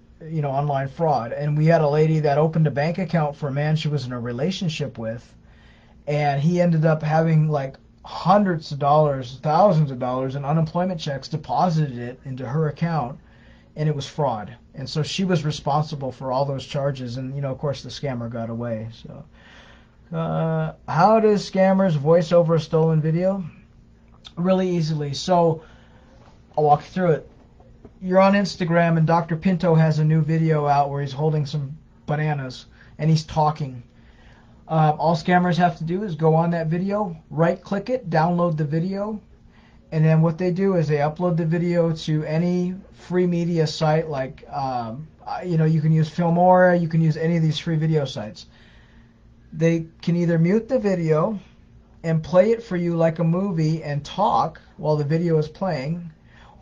fraud. And we had a lady that opened a bank account for a man she was in a relationship with, and he ended up having like hundreds of dollars, thousands of dollars in unemployment checks deposited it into her account, and it was fraud. And so she was responsible for all those charges, and of course the scammer got away. So how does scammers voice over a stolen video? Really easily. So I'll walk you through it. You're on Instagram, and Dr. Pinto has a new video out where he's holding some bananas and he's talking. All scammers have to do is go on that video, right-click it, download the video, and then what they do is they upload the video to any free media site, like you can use Filmora, you can use any of these free video sites. They can either mute the video and play it for you like a movie and talk while the video is playing,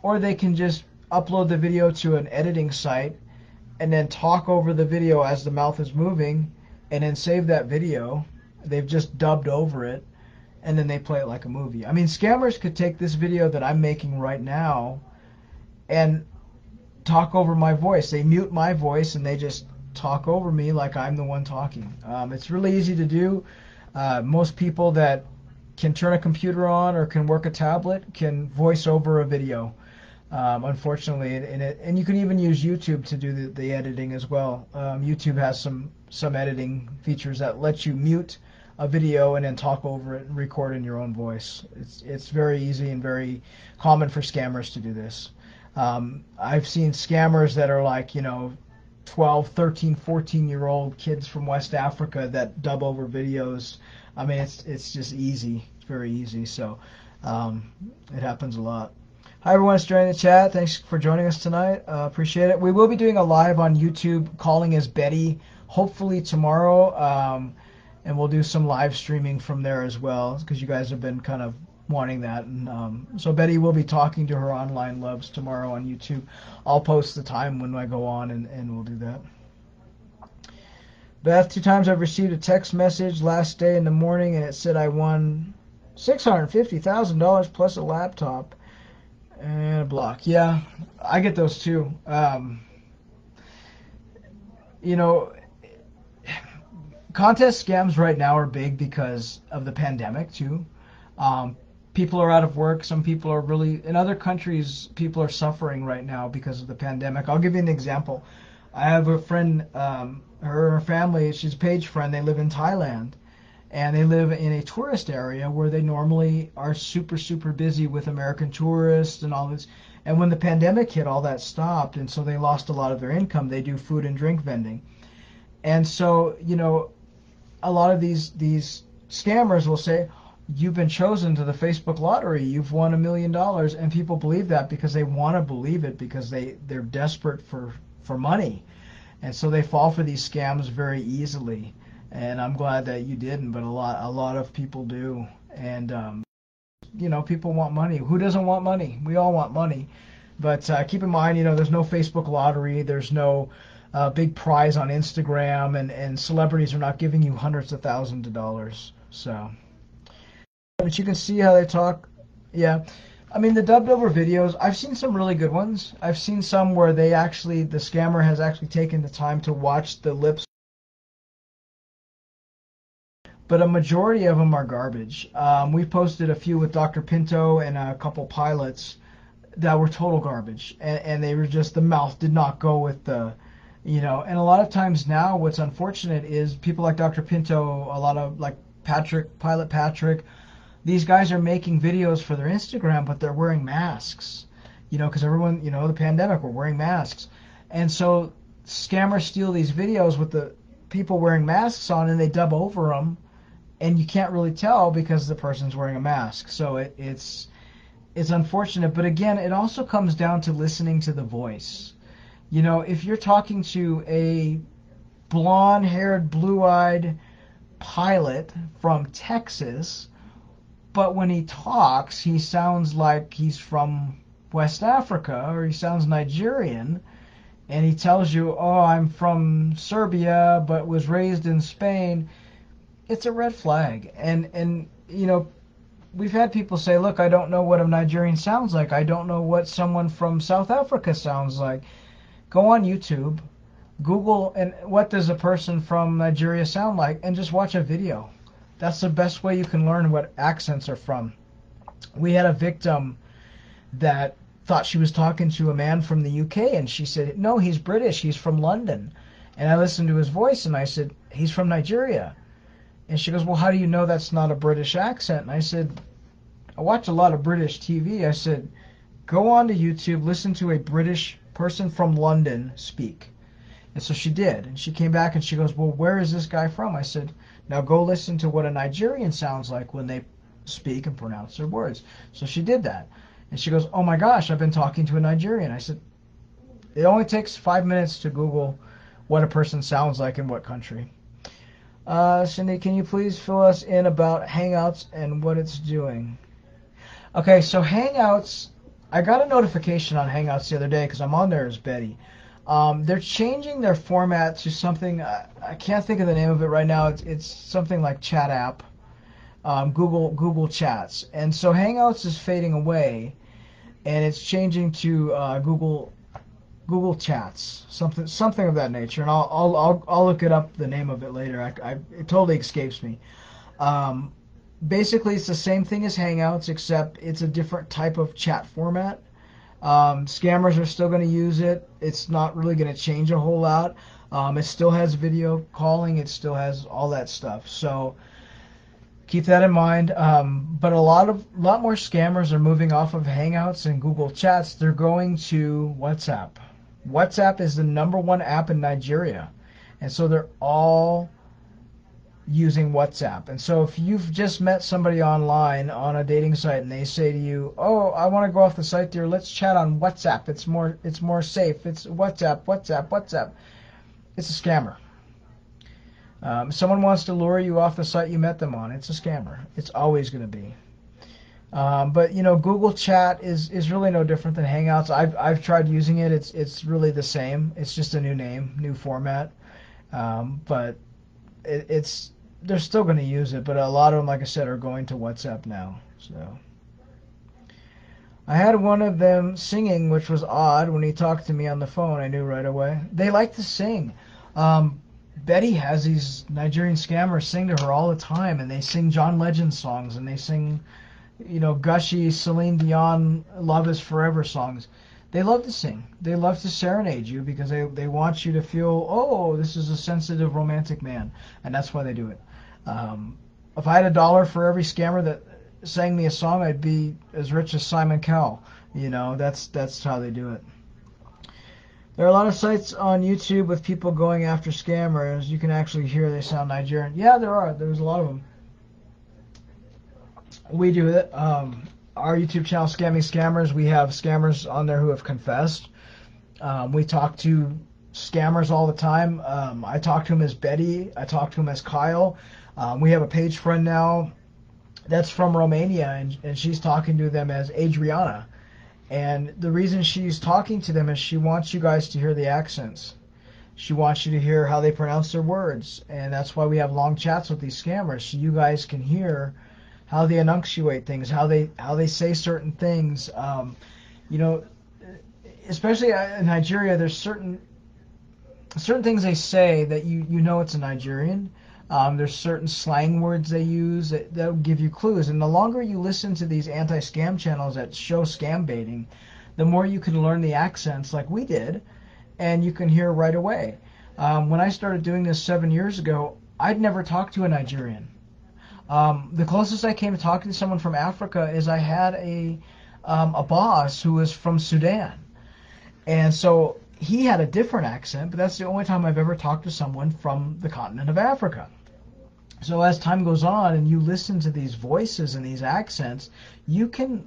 or they can just upload the video to an editing site and then talk over the video as the mouth is moving, and then save that video. They've just dubbed over it, and then they play it like a movie. I mean, scammers could take this video that I'm making right now and talk over my voice. They mute my voice and they just talk over me like I'm the one talking. It's really easy to do. Most people that can turn a computer on or can work a tablet can voice over a video. Unfortunately, and you can even use YouTube to do the editing as well. YouTube has some editing features that let you mute a video and then talk over it and record in your own voice. It's very easy and very common for scammers to do this. I've seen scammers that are like, 12, 13, 14-year-old kids from West Africa that dub over videos. I mean, it's just easy. It's very easy. So it happens a lot. Hi, everyone. It's joining the chat. Thanks for joining us tonight. Appreciate it. We will be doing a live on YouTube calling as Betty, hopefully tomorrow. And we'll do some live streaming from there as well, because you guys have been kind of wanting that. And so Betty will be talking to her online loves tomorrow on YouTube. I'll post the time when I go on, and we'll do that. Beth, 2 times I've received a text message last day in the morning, and it said I won $650,000 plus a laptop and a block. Yeah, I get those too. Contest scams right now are big because of the pandemic too. People are out of work. Some people are really, in other countries, people are suffering right now because of the pandemic. I'll give you an example. I have a friend, her family, she's a page friend, they live in Thailand. And they live in a tourist area where they normally are super, super busy with American tourists and all this. And when the pandemic hit, all that stopped. And so they lost a lot of their income. They do food and drink vending. And so, a lot of these scammers will say, you've been chosen to the Facebook lottery, you've won $1 million, and people believe that because they want to believe it, because they're desperate for money, and so they fall for these scams very easily. And I'm glad that you didn't, but a lot of people do. And people want money. Who doesn't want money? We all want money. But keep in mind, there's no Facebook lottery, there's no big prize on Instagram, and celebrities are not giving you hundreds of thousands of dollars. So, but you can see how they talk. Yeah, I mean, the dubbed over videos, I've seen some really good ones. I've seen some where the scammer has actually taken the time to watch the lips, but a majority of them are garbage. We've posted a few with Dr. Pinto and a couple pilots that were total garbage, and they were just, the mouth did not go with the, and a lot of times now what's unfortunate is people like Dr. Pinto, a lot of like Pilot Patrick, these guys are making videos for their Instagram, but they're wearing masks, because everyone, the pandemic, we're wearing masks. And so scammers steal these videos with the people wearing masks on, and they dub over them, and you can't really tell because the person's wearing a mask. So it's unfortunate. But again, it also comes down to listening to the voice. If you're talking to a blonde-haired, blue-eyed pilot from Texas, but when he talks, he sounds like he's from West Africa, or he sounds Nigerian, and he tells you, oh, I'm from Serbia, but was raised in Spain, it's a red flag. And we've had people say, look, I don't know what a Nigerian sounds like. I don't know what someone from South Africa sounds like. Go on YouTube, Google, and what does a person from Nigeria sound like, and just watch a video. That's the best way you can learn what accents are from. We had a victim that thought she was talking to a man from the UK, and she said, no, he's British, he's from London. And I listened to his voice, and I said, he's from Nigeria. And she goes, well, how do you know that's not a British accent? And I said, I watch a lot of British TV. I said, go on to YouTube, listen to a British person from London speak. And so she did. And she came back and she goes, well, where is this guy from? I said, now go listen to what a Nigerian sounds like when they speak and pronounce their words. So she did that. And she goes, oh my gosh, I've been talking to a Nigerian. I said, it only takes 5 minutes to Google what a person sounds like in what country. Cindy, can you please fill us in about Hangouts and what it's doing? Okay, so Hangouts, I got a notification on Hangouts the other day because I'm on there as Betty. They're changing their format to something, I can't think of the name of it right now. It's something like Chat App, Google Chats. And so Hangouts is fading away, and it's changing to Google Chats, something of that nature. And I'll look it up, the name of it later. It totally escapes me. Basically, it's the same thing as Hangouts, except it's a different type of chat format. Scammers are still going to use it. It's not really going to change a whole lot. It still has video calling. It still has all that stuff. So keep that in mind. But a lot more scammers are moving off of Hangouts and Google Chats. They're going to WhatsApp. WhatsApp is the #1 app in Nigeria, and so they're all using WhatsApp. And so if you've just met somebody online on a dating site and they say to you, "Oh, I want to go off the site there. Let's chat on WhatsApp. It's more safe. It's WhatsApp." It's a scammer. Someone wants to lure you off the site you met them on. It's a scammer. It's always going to be. But Google Chat is really no different than Hangouts. I've tried using it. It's really the same. It's just a new name, new format. But they're still going to use it. But a lot of them, like I said, are going to WhatsApp now. So I had one of them singing, which was odd. When he talked to me on the phone, I knew right away. They like to sing. Betty has these Nigerian scammers sing to her all the time, and they sing John Legend songs, and they sing, gushy Celine Dion "Love Is Forever" songs. They love to sing. They love to serenade you because they want you to feel, oh, this is a sensitive, romantic man, and that's why they do it. If I had $1 for every scammer that sang me a song, I'd be as rich as Simon Cowell. That's how they do it. There are a lot of sites on YouTube with people going after scammers. You can actually hear they sound Nigerian. Yeah, there are. There's a lot of them. We do it. Our YouTube channel, Scamming Scammers, we have scammers on there who have confessed. We talk to scammers all the time. I talk to him as Betty. I talk to him as Kyle. We have a page friend now that's from Romania, and she's talking to them as Adriana. And the reason she's talking to them is she wants you guys to hear the accents. She wants you to hear how they pronounce their words. And that's why we have long chats with these scammers, so you guys can hear how they enunciate things, how they say certain things. Especially in Nigeria, there's certain things they say that you know it's a Nigerian. There's certain slang words they use that'll give you clues. And the longer you listen to these anti-scam channels that show scam baiting, the more you can learn the accents like we did, and you can hear right away. When I started doing this 7 years ago, I'd never talked to a Nigerian. The closest I came to talking to someone from Africa is I had a boss who was from Sudan. And so he had a different accent, but that's the only time I've ever talked to someone from the continent of Africa. So as time goes on and you listen to these voices and these accents, you can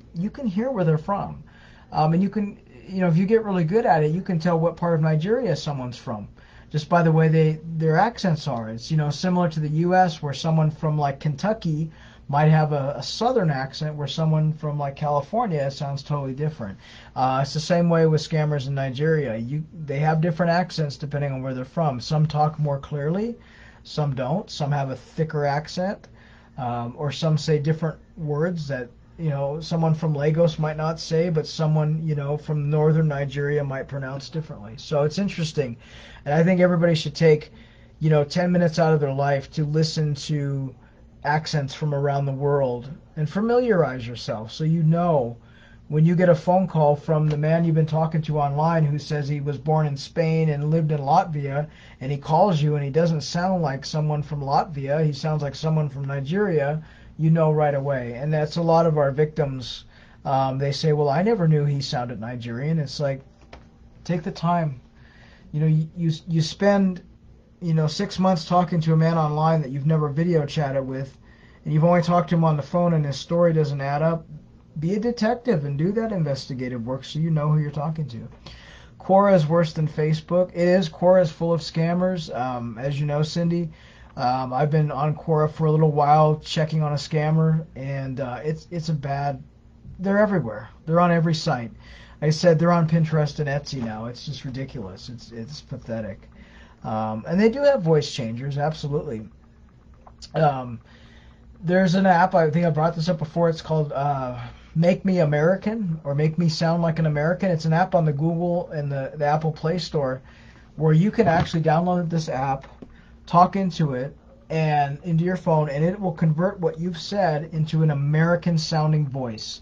hear where they're from. And you can, if you get really good at it, you can tell what part of Nigeria someone's from just by the way their accents are. It's, similar to the U.S. where someone from like Kentucky might have a southern accent where someone from like California sounds totally different. It's the same way with scammers in Nigeria. They have different accents depending on where they're from. Some talk more clearly, some don't. Some have a thicker accent, or some say different words that someone from Lagos might not say, but someone from northern Nigeria might pronounce differently. So it's interesting, and I think everybody should take 10 minutes out of their life to listen to accents from around the world and familiarize yourself, so when you get a phone call from the man you've been talking to online who says he was born in Spain and lived in Latvia, and he calls you and he doesn't sound like someone from Latvia, he sounds like someone from Nigeria, right away. And that's a lot of our victims. They say, well, I never knew he sounded Nigerian. It's like, take the time. You spend 6 months talking to a man online that you've never video chatted with, and you've only talked to him on the phone and his story doesn't add up. Be a detective and do that investigative work so you know who you're talking to. Quora is worse than Facebook. It is. Quora is full of scammers. As you know, Cindy, I've been on Quora for a little while checking on a scammer, and it's a bad... They're everywhere. They're on every site. Like I said, they're on Pinterest and Etsy now. It's just ridiculous. It's pathetic. And they do have voice changers, absolutely. There's an app, I think I brought this up before, it's called Make Me American, or Make Me Sound Like an American. It's an app on the Google and the Apple Play Store where you can actually download this app, talk into it, and into your phone, and it will convert what you've said into an American sounding voice.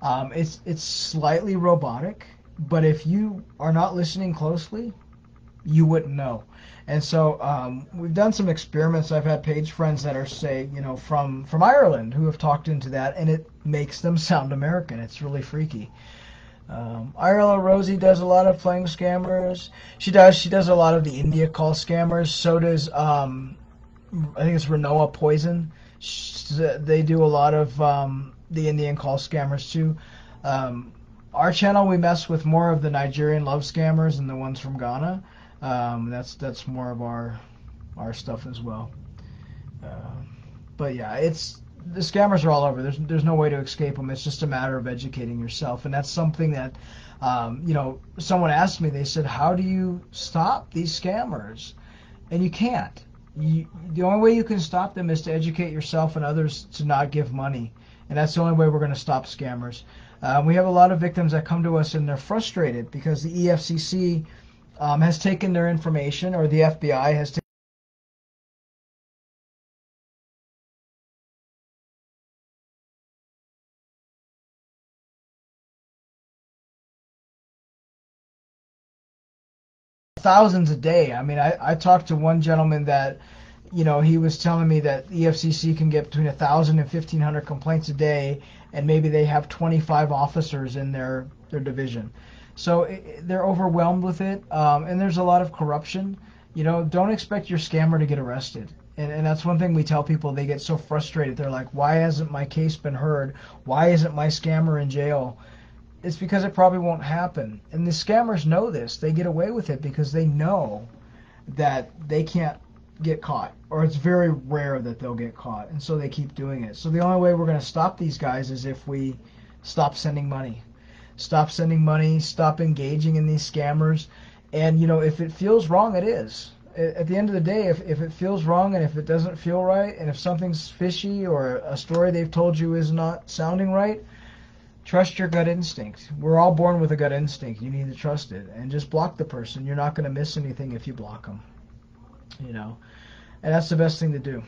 It's slightly robotic. But if you are not listening closely, you wouldn't know. And so we've done some experiments. I've had page friends that are, say, from Ireland who have talked into that, and it makes them sound American. It's really freaky. Ireland Rosie does a lot of playing scammers. She does a lot of the India call scammers. So does I think it's Renoa Poison. They do a lot of the Indian call scammers too. Our channel, we mess with more of the Nigerian love scammers and the ones from Ghana. That's more of our stuff as well. But yeah, the scammers are all over. There's no way to escape them. It's just a matter of educating yourself, and that's something that someone asked me. They said, "How do you stop these scammers?" And you can't. The only way you can stop them is to educate yourself and others to not give money, and that's the only way we're going to stop scammers. We have a lot of victims that come to us and they're frustrated because the EFCC has taken their information, or the FBI has taken thousands a day. I mean, I talked to one gentleman that, he was telling me that the EFCC can get between 1,000 and 1,500 complaints a day, and maybe they have 25 officers in their division. So they're overwhelmed with it, and there's a lot of corruption. Don't expect your scammer to get arrested. And that's one thing we tell people. They get so frustrated. They're like, why hasn't my case been heard? Why isn't my scammer in jail? It's because it probably won't happen. And the scammers know this. They get away with it because they know that they can't get caught, or it's very rare that they'll get caught, and so they keep doing it. So the only way we're going to stop these guys is if we stop sending money. Stop sending money, stop engaging in these scammers. And, if it feels wrong, it is. At the end of the day, if it feels wrong and if it doesn't feel right, and if something's fishy or a story they've told you is not sounding right, trust your gut instinct. We're all born with a gut instinct. You need to trust it. And just block the person. You're not going to miss anything if you block them. And that's the best thing to do.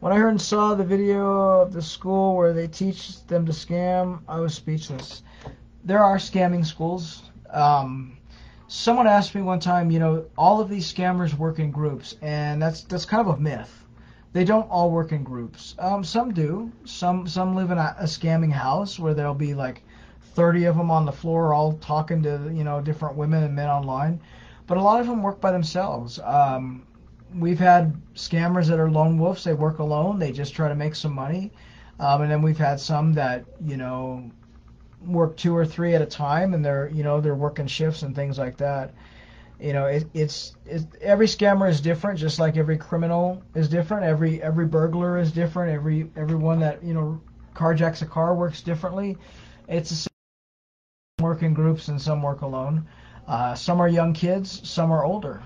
When I heard and saw the video of the school where they teach them to scam, I was speechless. There are scamming schools. Someone asked me one time, all of these scammers work in groups, and that's kind of a myth. They don't all work in groups. Some do. Some live in a scamming house where there'll be like 30 of them on the floor all talking to different women and men online. But a lot of them work by themselves. We've had scammers that are lone wolves. They work alone. They just try to make some money. And then we've had some that, work 2 or 3 at a time, and they're working shifts and things like that. It's every scammer is different, just like every criminal is different. Every burglar is different. Everyone that, carjacks a car works differently. It's the same. Work in groups and some work alone. Some are young kids, some are older.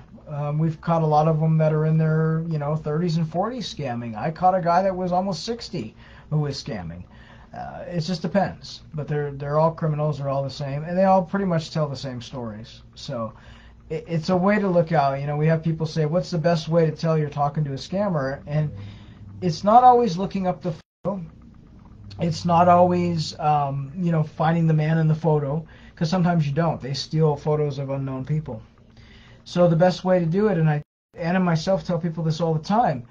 We've caught a lot of them that are in their 30s and 40s scamming. I caught a guy that was almost 60 who was scamming. It just depends, but they're all criminals. They're all the same, and they all pretty much tell the same stories. So it's a way to look out. We have people say, "What's the best way to tell you're talking to a scammer?" And it's not always looking up the photo. It's not always finding the man in the photo, because sometimes you don't. They steal photos of unknown people. So the best way to do it, and Anna and myself tell people this all the time,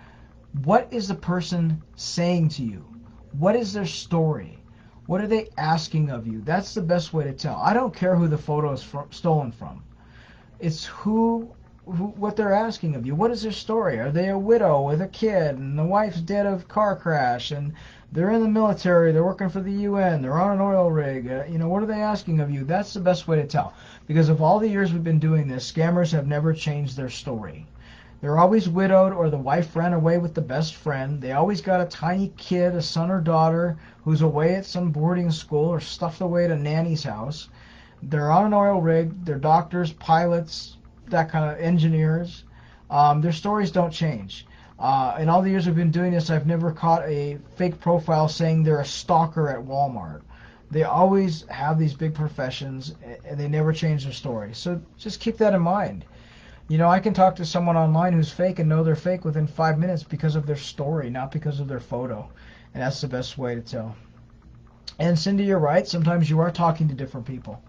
what is the person saying to you? What is their story? What are they asking of you? That's the best way to tell. I don't care who the photo is stolen from. It's what they're asking of you. What is their story? Are they a widow with a kid and the wife's dead of a car crash and they're in the military, they're working for the UN, they're on an oil rig? What are they asking of you? That's the best way to tell. Because of all the years we've been doing this, scammers have never changed their story. They're always widowed, or the wife ran away with the best friend. They always got a tiny kid, a son or daughter, who's away at some boarding school or stuffed away at a nanny's house. They're on an oil rig. They're doctors, pilots, that kind of engineers. Their stories don't change. In all the years we've been doing this, I've never caught a fake profile saying they're a stalker at Walmart. They always have these big professions, and they never change their story. So just keep that in mind. I can talk to someone online who's fake and know they're fake within 5 minutes because of their story, not because of their photo. And that's the best way to tell. And Cindy, you're right. Sometimes you are talking to different people.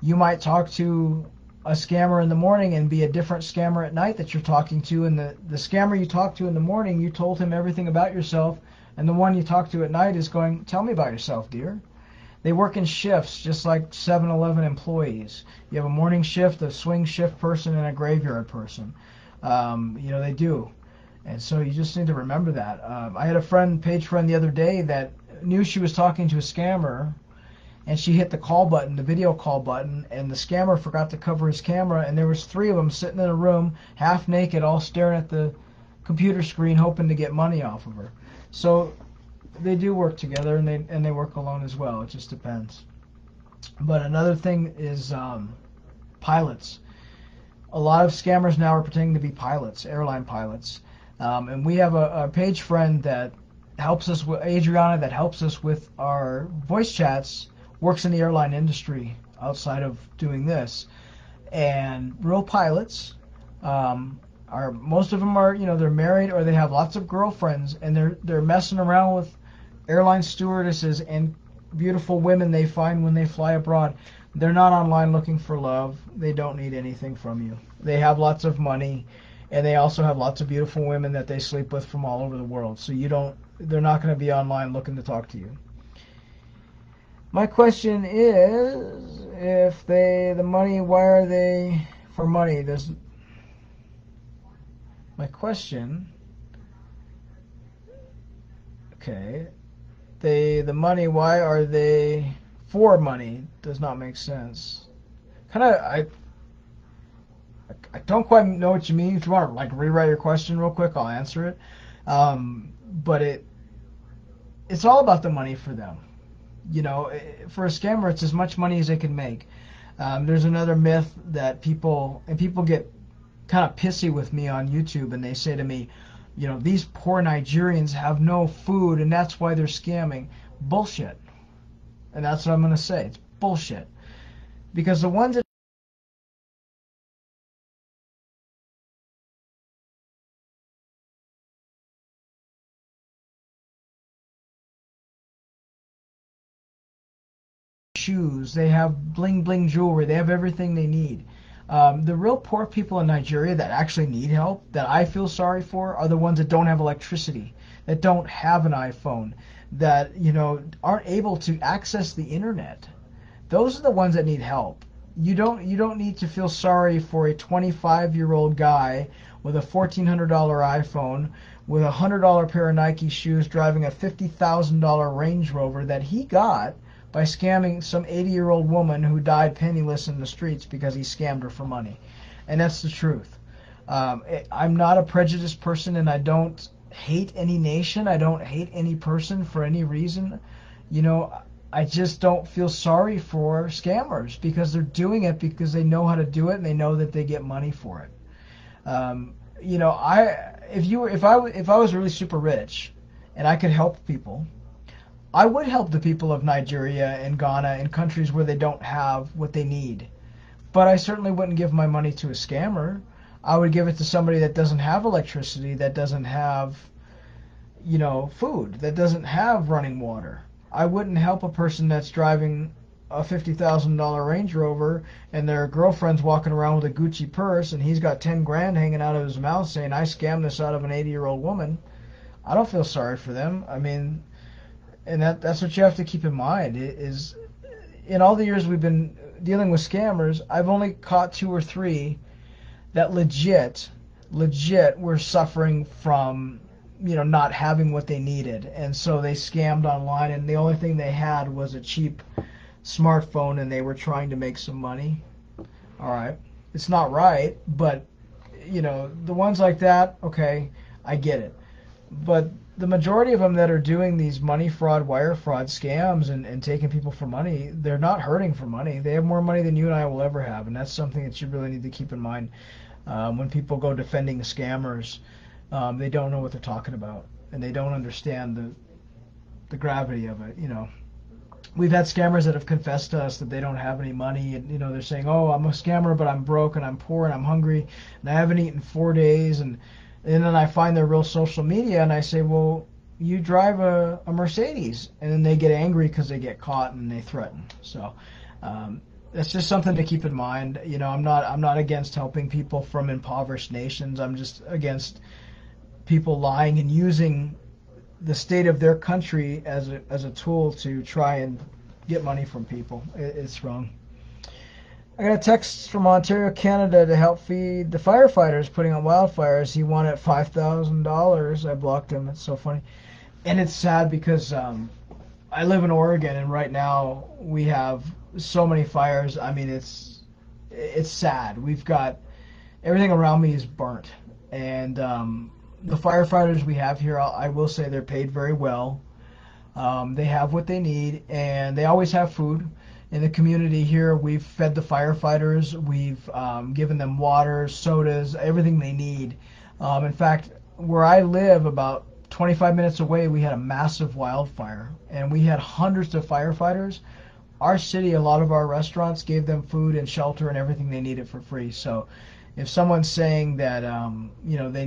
You might talk to a scammer in the morning and be a different scammer at night that you're talking to, and the scammer you talk to in the morning, you told him everything about yourself, and the one you talk to at night is going, tell me about yourself, dear. They work in shifts, just like 7-Eleven employees. You have a morning shift, a swing shift person, and a graveyard person. They do. And so you just need to remember that. I had a page friend the other day that knew she was talking to a scammer, and she hit the call button, the video call button, and the scammer forgot to cover his camera, and there was 3 of them sitting in a room, half naked, all staring at the computer screen, hoping to get money off of her. So they do work together, and they work alone as well. It just depends. But another thing is pilots. A lot of scammers now are pretending to be pilots, airline pilots. And we have a page friend that helps us with, Adriana, that helps us with our voice chats, works in the airline industry outside of doing this. And real pilots, most of them are, they're married or they have lots of girlfriends, and they're messing around with airline stewardesses and beautiful women they find when they fly abroad. They're not online looking for love. They don't need anything from you. They have lots of money, and they also have lots of beautiful women that they sleep with from all over the world. So they're not going to be online looking to talk to you. My question is, if the money, why are they for money? My question, okay, the money, why are they for money? Does not make sense. I don't quite know what you mean. If you want to rewrite your question real quick, I'll answer it. But it's all about the money for them. For a scammer, it's as much money as they can make. There's another myth that people get kind of pissy with me on YouTube, and they say to me, these poor Nigerians have no food, and that's why they're scamming. Bullshit. And that's what I'm going to say. It's bullshit. Because the ones that shoes, they have bling bling jewelry, they have everything they need. The real poor people in Nigeria that actually need help, that I feel sorry for, are the ones that don't have electricity, that don't have an iPhone, that aren't able to access the internet. Those are the ones that need help. You don't need to feel sorry for a 25-year-old guy with a $1,400 iPhone, with a $100 pair of Nike shoes, driving a $50,000 Range Rover that he got by scamming some 80-year-old woman who died penniless in the streets because he scammed her for money. And that's the truth. I'm not a prejudiced person, and I don't hate any nation. I don't hate any person for any reason. I just don't feel sorry for scammers, because they're doing it because they know how to do it, and they know that they get money for it. If I was really super rich and I could help people, I would help the people of Nigeria and Ghana and countries where they don't have what they need. But I certainly wouldn't give my money to a scammer. I would give it to somebody that doesn't have electricity, that doesn't have, food, that doesn't have running water. I wouldn't help a person that's driving a $50,000 Range Rover and their girlfriend's walking around with a Gucci purse and he's got 10 grand hanging out of his mouth saying, I scammed this out of an 80-year-old woman. I don't feel sorry for them. I mean, and that's what you have to keep in mind. Is in all the years we've been dealing with scammers, I've only caught 2 or 3 that legit were suffering from not having what they needed, and so they scammed online, and the only thing they had was a cheap smartphone, and they were trying to make some money. All right, it's not right, but the ones like that, okay, I get it. But the majority of them that are doing these money fraud, wire fraud scams and taking people for money, they're not hurting for money. They have more money than you and I will ever have, and that's something that you really need to keep in mind. When people go defending scammers, they don't know what they're talking about, and they don't understand the gravity of it. We've had scammers that have confessed to us that they don't have any money, and they're saying, "Oh, I'm a scammer, but I'm broke and I'm poor and I'm hungry and I haven't eaten 4 days." And then I find their real social media, and I say, "Well, you drive a Mercedes," and then they get angry because they get caught and they threaten. So It's just something to keep in mind. You know, I'm not against helping people from impoverished nations. I'm just against people lying and using the state of their country as a tool to try and get money from people. It's wrong. I got a text from Ontario, Canada to help feed the firefighters putting on wildfires. He wanted $5,000. I blocked him. It's so funny. And it's sad because I live in Oregon, and right now we have so many fires. I mean, it's sad. We've got everything around me is burnt, and the firefighters we have here, I will say they're paid very well. They have what they need, and they always have food. In the community here, we've fed the firefighters. We've given them water, sodas, everything they need. In fact, where I live, about 25 minutes away, we had a massive wildfire, and we had hundreds of firefighters. Our city, a lot of our restaurants gave them food and shelter and everything they needed for free. So if someone's saying that they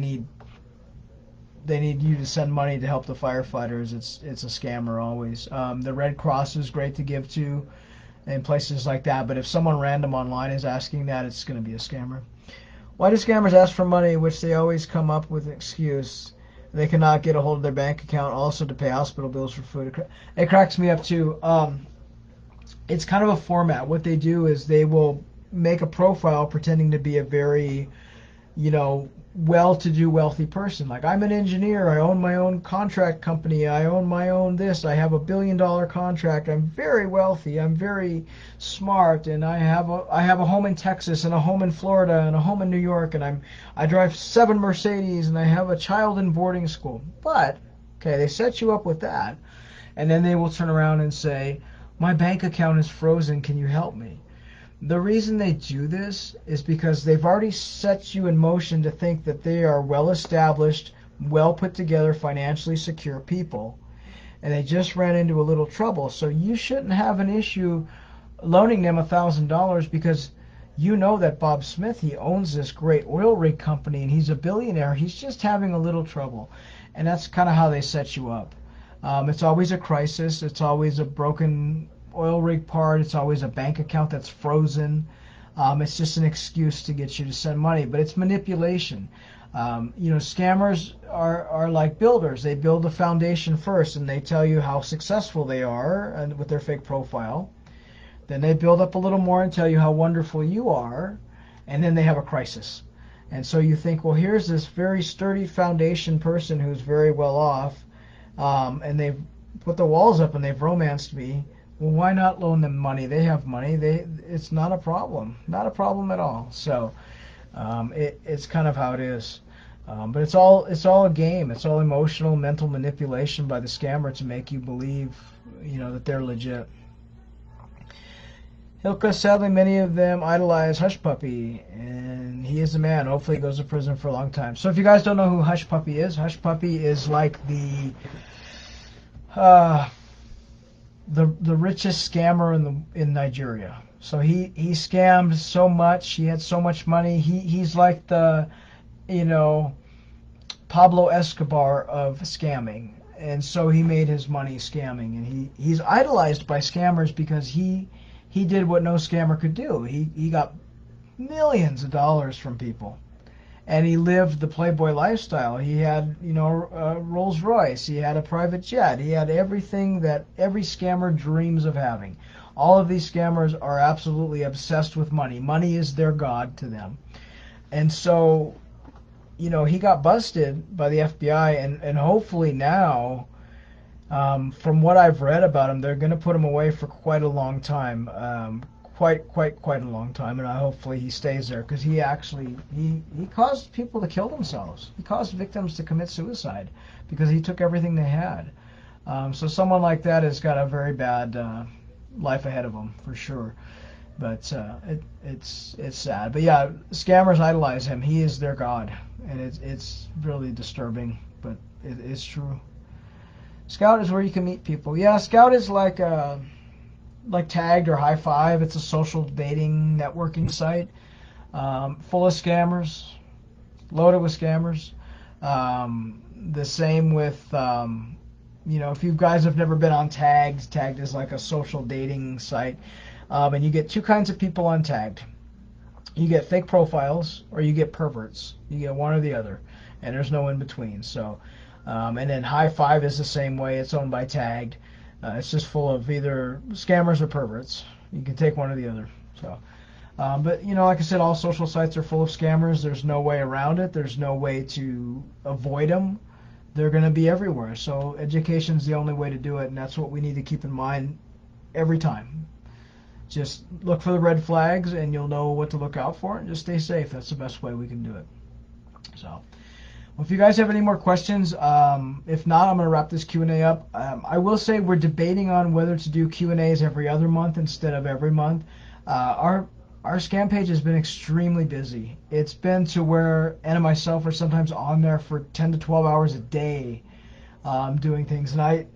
need you to send money to help the firefighters, it's a scammer always. The Red Cross is great to give to in places like that, but if someone random online is asking that, it's going to be a scammer. Why do scammers ask for money, which they always come up with an excuse? They cannot get a hold of their bank account also to pay hospital bills for food. It cracks me up too. It's kind of a format. What they do is they will make a profile pretending to be a very, well-to-do, wealthy person. Like, I'm an engineer, I own my own contract company, I own my own this, I have $1 billion contract, I'm very wealthy, I'm very smart, and I have a home in Texas, and a home in Florida, and a home in New York, and I drive 7 Mercedes, and I have a child in boarding school. But, okay, they set you up with that, and then they will turn around and say, my bank account is frozen, can you help me? The reason they do this is because they've already set you in motion to think that they are well-established, well-put-together, financially secure people. And they just ran into a little trouble. So you shouldn't have an issue loaning them $1,000 because you know that Bob Smith, he owns this great oil rig company and he's a billionaire. He's just having a little trouble. And that's kind of how they set you up. It's always a crisis. It's always a broken oil rig part. It's always a bank account that's frozen. It's just an excuse to get you to send money, but it's manipulation. Scammers are like builders. They build a foundation first, and they tell you how successful they are and with their fake profile. Then they build up a little more and tell you how wonderful you are, and then they have a crisis. And so you think, well, here's this very sturdy foundation person who's very well off, and they've put the walls up and they've romanced me. Well, why not loan them money? They have money. It's not a problem. Not a problem at all. So it's kind of how it is. But it's all a game. It's all emotional, mental manipulation by the scammer to make you believe, that they're legit. Hilka, sadly, many of them idolize Hush Puppy, and he is the man. Hopefully he goes to prison for a long time. So if you guys don't know who Hush Puppy is like the richest scammer in Nigeria. So he scammed so much. He had so much money. He's like the, Pablo Escobar of scamming. And so he made his money scamming. And he's idolized by scammers because he did what no scammer could do. He got millions of dollars from people. And he lived the Playboy lifestyle. He had, a Rolls Royce. He had a private jet. He had everything that every scammer dreams of having. All of these scammers are absolutely obsessed with money. Money is their god to them. And so, he got busted by the FBI, and hopefully now, from what I've read about him, they're going to put him away for quite a long time. Quite a long time, and hopefully he stays there, because he caused people to kill themselves. He caused victims to commit suicide because he took everything they had. So someone like that has got a very bad life ahead of him for sure. But it's sad. But yeah, scammers idolize him. He is their god, and it's really disturbing, but it's true. Scout is where you can meet people. Yeah, Scout is like Tagged or High Five. It's a social dating networking site full of scammers, loaded with scammers. The same with, if you guys have never been on Tagged is like a social dating site. And you get two kinds of people untagged. You get fake profiles or you get perverts. You get one or the other, and there's no in between. So, and then High Five is the same way. It's owned by Tagged. It's just full of either scammers or perverts. You can take one or the other. So, but like I said, all social sites are full of scammers. There's no way around it. There's no way to avoid them. They're going to be everywhere. So education's the only way to do it, and that's what we need to keep in mind every time. Just look for the red flags, and you'll know what to look out for, and just stay safe. That's the best way we can do it. So, well, if you guys have any more questions, if not, I'm going to wrap this Q&A up. I will say we're debating on whether to do Q&As every other month instead of every month. Our scam page has been extremely busy. It's been to where Anna and myself are sometimes on there for 10 to 12 hours a day doing things, and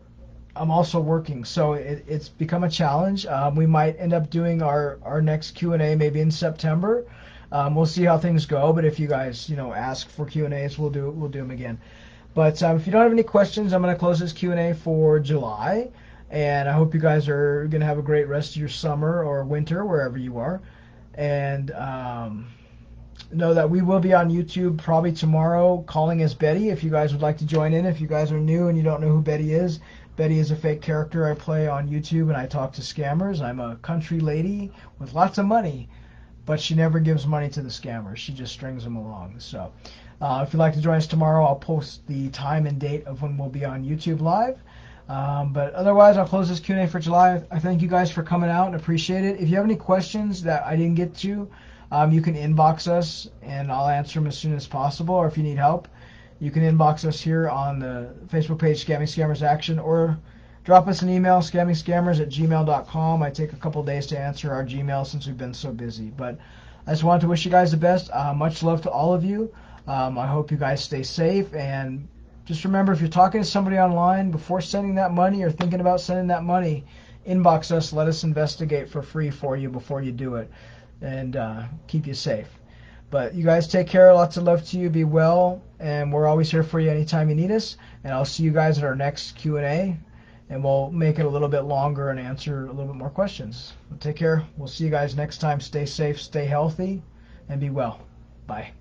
I'm also working, so it's become a challenge. We might end up doing our next Q&A maybe in September. We'll see how things go, but if you guys ask for Q&As, we'll do them again. But if you don't have any questions, I'm going to close this Q&A for July, and I hope you guys are going to have a great rest of your summer or winter, wherever you are. And know that we will be on YouTube probably tomorrow, calling as Betty, if you guys would like to join in. If you guys are new and you don't know who Betty is a fake character I play on YouTube, and I talk to scammers. I'm a country lady with lots of money, but she never gives money to the scammers. She just strings them along. So if you'd like to join us tomorrow, I'll post the time and date of when we'll be on YouTube Live. But otherwise, I'll close this Q&A for July. I thank you guys for coming out and appreciate it. If you have any questions that I didn't get to, you can inbox us, and I'll answer them as soon as possible. Or if you need help, you can inbox us here on the Facebook page, Scamming Scammers Action, or drop us an email, scammingscammers@gmail.com. I take a couple days to answer our Gmail since we've been so busy. But I just wanted to wish you guys the best. Much love to all of you. I hope you guys stay safe, and just remember, if you're talking to somebody online, before sending that money or thinking about sending that money, inbox us. Let us investigate for free for you before you do it, and keep you safe. But you guys take care. Lots of love to you. Be well. And we're always here for you anytime you need us. And I'll see you guys at our next Q&A. And we'll make it a little bit longer and answer a little bit more questions. Take care. We'll see you guys next time. Stay safe, stay healthy, and be well. Bye.